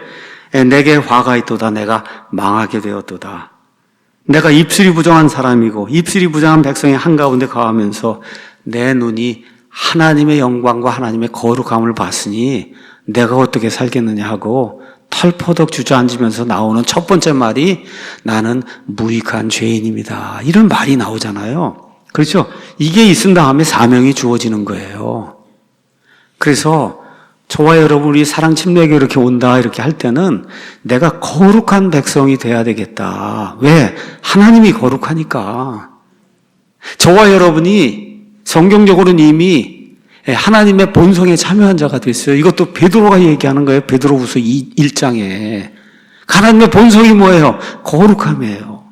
내게 화가 있도다. 내가 망하게 되었도다. 내가 입술이 부정한 사람이고 입술이 부정한 백성의 한가운데 거하면서 내 눈이 하나님의 영광과 하나님의 거룩함을 봤으니 내가 어떻게 살겠느냐 하고 털퍼덕 주저앉으면서 나오는 첫 번째 말이 나는 무익한 죄인입니다. 이런 말이 나오잖아요. 그렇죠? 이게 있은 다음에 사명이 주어지는 거예요. 그래서 저와 여러분이 사랑 침례교회 이렇게 온다 이렇게 할 때는 내가 거룩한 백성이 돼야 되겠다. 왜? 하나님이 거룩하니까. 저와 여러분이 성경적으로는 이미 하나님의 본성에 참여한 자가 됐어요. 이것도 베드로가 얘기하는 거예요. 베드로후서 1장에. 하나님의 본성이 뭐예요? 거룩함이에요.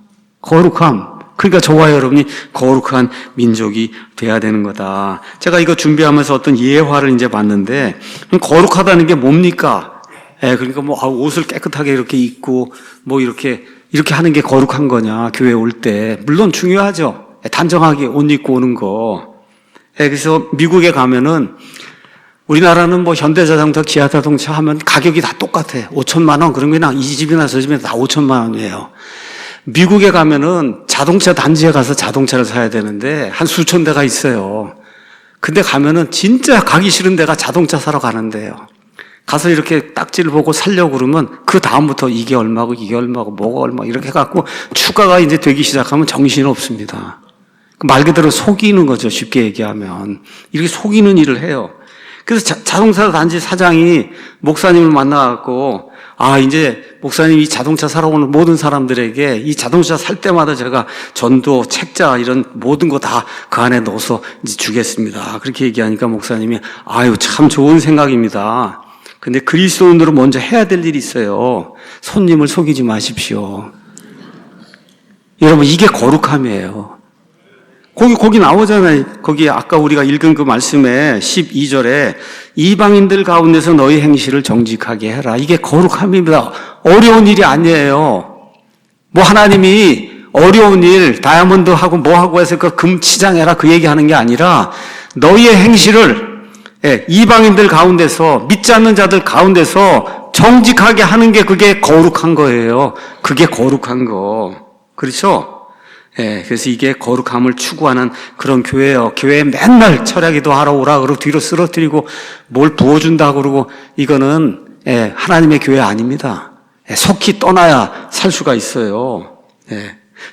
거룩함. 그러니까 저와 여러분이 거룩한 민족이 돼야 되는 거다. 제가 이거 준비하면서 어떤 예화를 이제 봤는데, 거룩하다는 게 뭡니까? 그러니까 뭐 옷을 깨끗하게 이렇게 입고, 뭐 이렇게 이렇게 하는 게 거룩한 거냐, 교회 올 때. 물론 중요하죠. 단정하게 옷 입고 오는 거. 그래서 미국에 가면은 우리나라는 뭐 현대자동차, 기아자동차 하면 가격이 다 똑같아. 5천만 원. 그런 게 그냥 이 집이나 저 집이나 다 5천만 원이에요. 미국에 가면은 자동차 단지에 가서 자동차를 사야 되는데 한 수천 대가 있어요. 근데 가면은 진짜 가기 싫은 데가 자동차 사러 가는데요. 가서 이렇게 딱지를 보고 살려고 그러면 그 다음부터 이게 얼마고 이게 얼마고 뭐가 얼마 이렇게 해갖고 추가가 이제 되기 시작하면 정신이 없습니다. 말 그대로 속이는 거죠. 쉽게 얘기하면. 이렇게 속이는 일을 해요. 그래서 자동차 단지 사장이 목사님을 만나갖고 이제 목사님이 자동차 사러 오는 모든 사람들에게 이 자동차 살 때마다 제가 전도, 책자 이런 모든 거 다 그 안에 넣어서 이제 주겠습니다. 그렇게 얘기하니까 목사님이 참 좋은 생각입니다. 근데 그리스도인으로 먼저 해야 될 일이 있어요. 손님을 속이지 마십시오. 여러분, 이게 거룩함이에요. 거기 나오잖아요. 거기 아까 우리가 읽은 그 말씀에 12절에 이방인들 가운데서 너희 행실을 정직하게 해라. 이게 거룩함입니다. 어려운 일이 아니에요. 뭐 하나님이 어려운 일, 다이아몬드하고 뭐하고 해서 그 금 치장해라 그 얘기하는 게 아니라 너희의 행실을 이방인들 가운데서 믿지 않는 자들 가운데서 정직하게 하는 게 그게 거룩한 거예요. 그게 거룩한 거. 그렇죠? 그래서 이게 거룩함을 추구하는 그런 교회예요. 교회에 맨날 철야기도 하러 오라 그러고 뒤로 쓰러뜨리고 뭘 부어준다 그러고 이거는 하나님의 교회 아닙니다. 속히 떠나야 살 수가 있어요.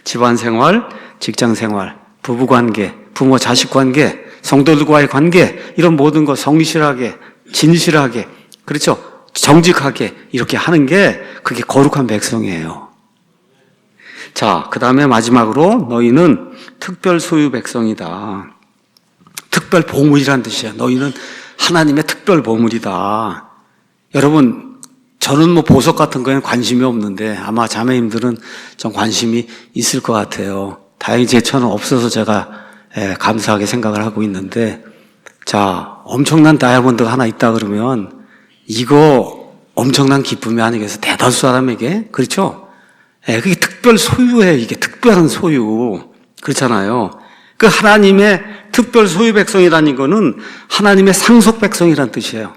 집안 생활, 직장 생활, 부부 관계, 부모 자식 관계, 성도들과의 관계 이런 모든 거 성실하게, 진실하게, 그렇죠? 정직하게 이렇게 하는 게 그게 거룩한 백성이에요. 자, 그 다음에 마지막으로 너희는 특별 소유 백성이다. 특별 보물이란 뜻이야. 너희는 하나님의 특별 보물이다. 여러분, 저는 뭐 보석 같은 거에는 관심이 없는데 아마 자매님들은 좀 관심이 있을 것 같아요. 다행히 제 처는 없어서 제가 감사하게 생각을 하고 있는데, 자, 엄청난 다이아몬드가 하나 있다 그러면 이거 엄청난 기쁨이 아니겠어요? 대다수 사람에게. 그렇죠? 그게 특별 소유예요. 이게 특별한 소유. 그렇잖아요. 그 하나님의 특별 소유 백성이라는 거는 하나님의 상속 백성이라는 뜻이에요.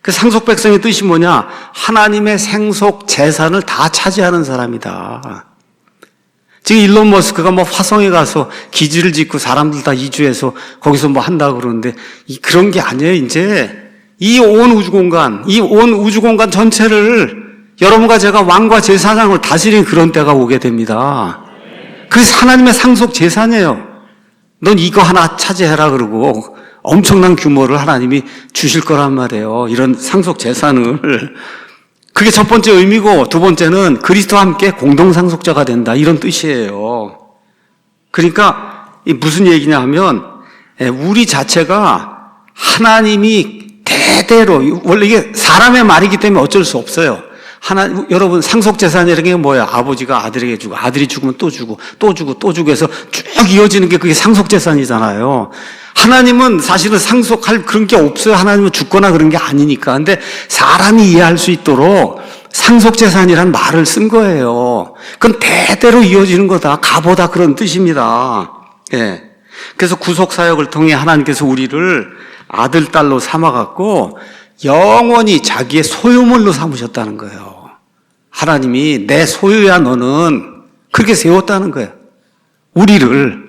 그 상속 백성의 뜻이 뭐냐? 하나님의 생속 재산을 다 차지하는 사람이다. 지금 일론 머스크가 뭐 화성에 가서 기지를 짓고 사람들 다 이주해서 거기서 뭐 한다고 그러는데 그런 게 아니에요. 이제 이 온 우주 공간 전체를 여러분과 제가 왕과 제사장을 다스리는 그런 때가 오게 됩니다. 그래서 하나님의 상속 재산이에요. 넌 이거 하나 차지해라 그러고 엄청난 규모를 하나님이 주실 거란 말이에요. 이런 상속 재산을. 그게 첫 번째 의미고 두 번째는 그리스도와 함께 공동상속자가 된다. 이런 뜻이에요. 그러니까 무슨 얘기냐 하면 우리 자체가 하나님이 대대로, 원래 이게 사람의 말이기 때문에 어쩔 수 없어요. 여러분, 상속재산이라는 게 뭐야? 아버지가 아들에게 주고, 아들이 죽으면 또 주고, 또 주고, 또 주고 해서 쭉 이어지는 게 그게 상속재산이잖아요. 하나님은 사실은 상속할 그런 게 없어요. 하나님은 죽거나 그런 게 아니니까. 근데 사람이 이해할 수 있도록 상속재산이란 말을 쓴 거예요. 그건 대대로 이어지는 거다. 가보다 그런 뜻입니다. 그래서 구속사역을 통해 하나님께서 우리를 아들, 딸로 삼아갖고 영원히 자기의 소유물로 삼으셨다는 거예요. 하나님이 내 소유야 너는 그렇게 세웠다는 거예요. 우리를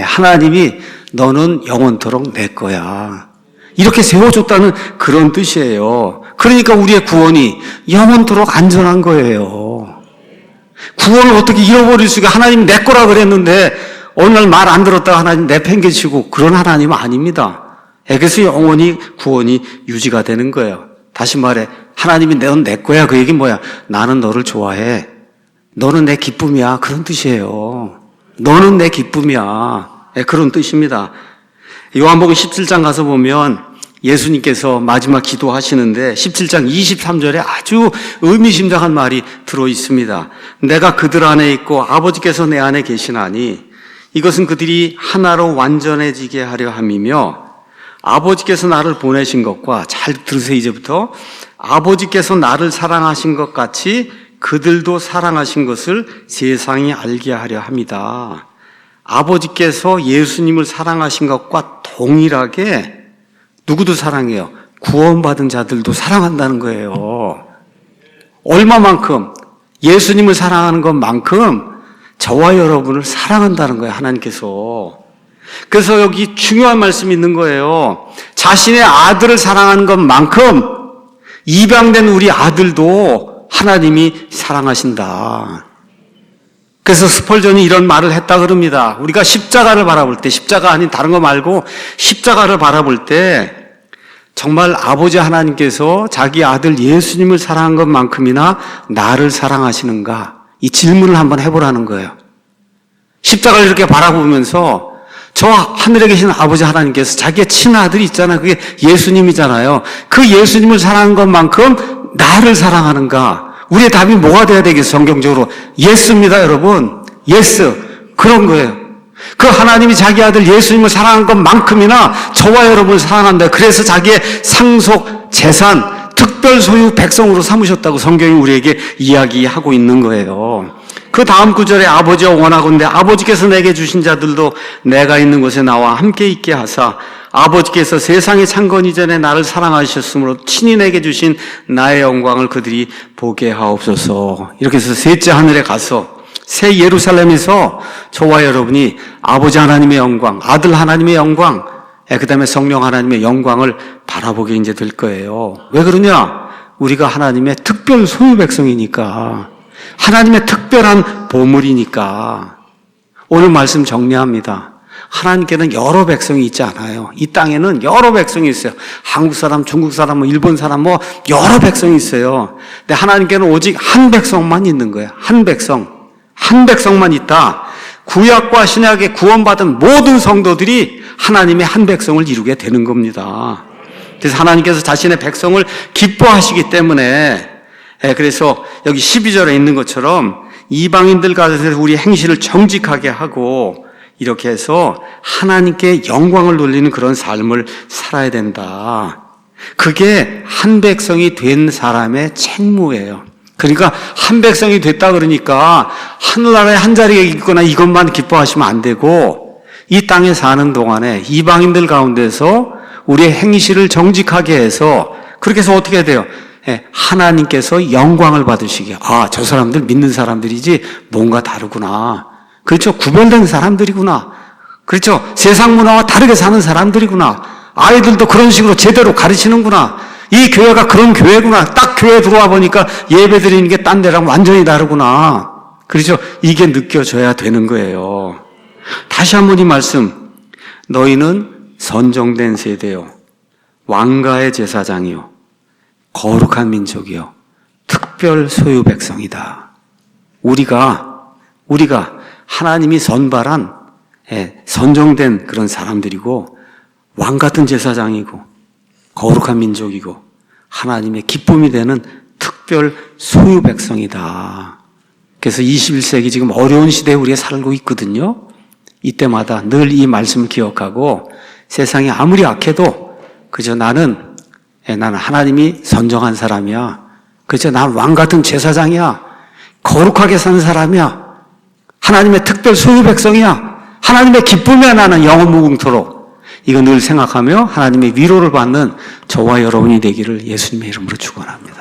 하나님이 너는 영원토록 내 거야 이렇게 세워줬다는 그런 뜻이에요. 그러니까 우리의 구원이 영원토록 안전한 거예요. 구원을 어떻게 잃어버릴 수가. 하나님 내 거라 그랬는데 어느 날 말 안 들었다가 하나님 내팽개치고 그런 하나님은 아닙니다. 그래서 영원히 구원이 유지가 되는 거예요. 다시 말해 하나님이 넌 내 거야. 그 얘기는 뭐야? 나는 너를 좋아해. 너는 내 기쁨이야. 그런 뜻이에요. 너는 내 기쁨이야. 그런 뜻입니다. 요한복음 17장 가서 보면 예수님께서 마지막 기도하시는데 17장 23절에 아주 의미심장한 말이 들어 있습니다. 내가 그들 안에 있고 아버지께서 내 안에 계시나니 이것은 그들이 하나로 완전해지게 하려 함이며 아버지께서 나를 보내신 것과, 잘 들으세요 이제부터, 아버지께서 나를 사랑하신 것 같이 그들도 사랑하신 것을 세상이 알게 하려 합니다. 아버지께서 예수님을 사랑하신 것과 동일하게 누구도 사랑해요? 구원받은 자들도 사랑한다는 거예요. 얼마만큼? 예수님을 사랑하는 것만큼 저와 여러분을 사랑한다는 거예요, 하나님께서. 그래서 여기 중요한 말씀이 있는 거예요. 자신의 아들을 사랑하는 것만큼 입양된 우리 아들도 하나님이 사랑하신다. 그래서 스펄전이 이런 말을 했다 그럽니다. 우리가 십자가를 바라볼 때, 십자가 아닌 다른 거 말고 십자가를 바라볼 때 정말 아버지 하나님께서 자기 아들 예수님을 사랑한 것만큼이나 나를 사랑하시는가? 이 질문을 한번 해보라는 거예요. 십자가를 이렇게 바라보면서 저 하늘에 계신 아버지 하나님께서 자기의 친아들이 있잖아요. 그게 예수님이잖아요. 그 예수님을 사랑한 것만큼 나를 사랑하는가? 우리의 답이 뭐가 돼야 되겠어요? 성경적으로 예스입니다, 여러분. 예스. 그런 거예요. 그 하나님이 자기 아들 예수님을 사랑한 것만큼이나 저와 여러분을 사랑한다. 그래서 자기의 상속 재산, 특별 소유 백성으로 삼으셨다고 성경이 우리에게 이야기하고 있는 거예요. 그 다음 구절에 아버지와 원하건대 아버지께서 내게 주신 자들도 내가 있는 곳에 나와 함께 있게 하사 아버지께서 세상에 창건 이전에 나를 사랑하셨으므로 친히 내게 주신 나의 영광을 그들이 보게 하옵소서. 이렇게 해서 셋째 하늘에 가서 새 예루살렘에서 저와 여러분이 아버지 하나님의 영광, 아들 하나님의 영광, 그 다음에 성령 하나님의 영광을 바라보게 이제 될 거예요. 왜 그러냐? 우리가 하나님의 특별 소유 백성이니까, 하나님의 특별한 보물이니까. 오늘 말씀 정리합니다. 하나님께는 여러 백성이 있지 않아요. 이 땅에는 여러 백성이 있어요. 한국 사람, 중국 사람, 일본 사람, 여러 백성이 있어요. 근데 하나님께는 오직 한 백성만 있는 거예요. 한 백성. 한 백성만 있다. 구약과 신약에 구원받은 모든 성도들이 하나님의 한 백성을 이루게 되는 겁니다. 그래서 하나님께서 자신의 백성을 기뻐하시기 때문에, 그래서 여기 12절에 있는 것처럼 이방인들 가운데서 우리 행실을 정직하게 하고 이렇게 해서 하나님께 영광을 돌리는 그런 삶을 살아야 된다. 그게 한 백성이 된 사람의 책무예요. 그러니까 한 백성이 됐다 그러니까 하늘나라에 한 자리에 있거나 이것만 기뻐하시면 안 되고 이 땅에 사는 동안에 이방인들 가운데서 우리의 행실을 정직하게 해서 그렇게 해서 어떻게 돼요? 하나님께서 영광을 받으시게. 아, 저 사람들 믿는 사람들이지 뭔가 다르구나. 그렇죠. 구별된 사람들이구나. 그렇죠. 세상 문화와 다르게 사는 사람들이구나. 아이들도 그런 식으로 제대로 가르치는구나. 이 교회가 그런 교회구나. 딱 교회 들어와 보니까 예배 드리는 게 딴 데랑 완전히 다르구나. 그렇죠. 이게 느껴져야 되는 거예요. 다시 한번 이 말씀. 너희는 선정된 세대요. 왕가의 제사장이요. 거룩한 민족이요. 특별 소유 백성이다. 우리가 하나님이 선발한 선정된 그런 사람들이고 왕 같은 제사장이고 거룩한 민족이고 하나님의 기쁨이 되는 특별 소유 백성이다. 그래서 21세기 지금 어려운 시대에 우리가 살고 있거든요. 이때마다 늘 이 말씀을 기억하고 세상이 아무리 악해도 그저 나는 하나님이 선정한 사람이야. 그저 난 왕 같은 제사장이야. 거룩하게 사는 사람이야. 하나님의 특별 소유 백성이야. 하나님의 기쁨이야 나는 영원 무궁토록. 이거 늘 생각하며 하나님의 위로를 받는 저와 여러분이 되기를 예수님의 이름으로 축원합니다.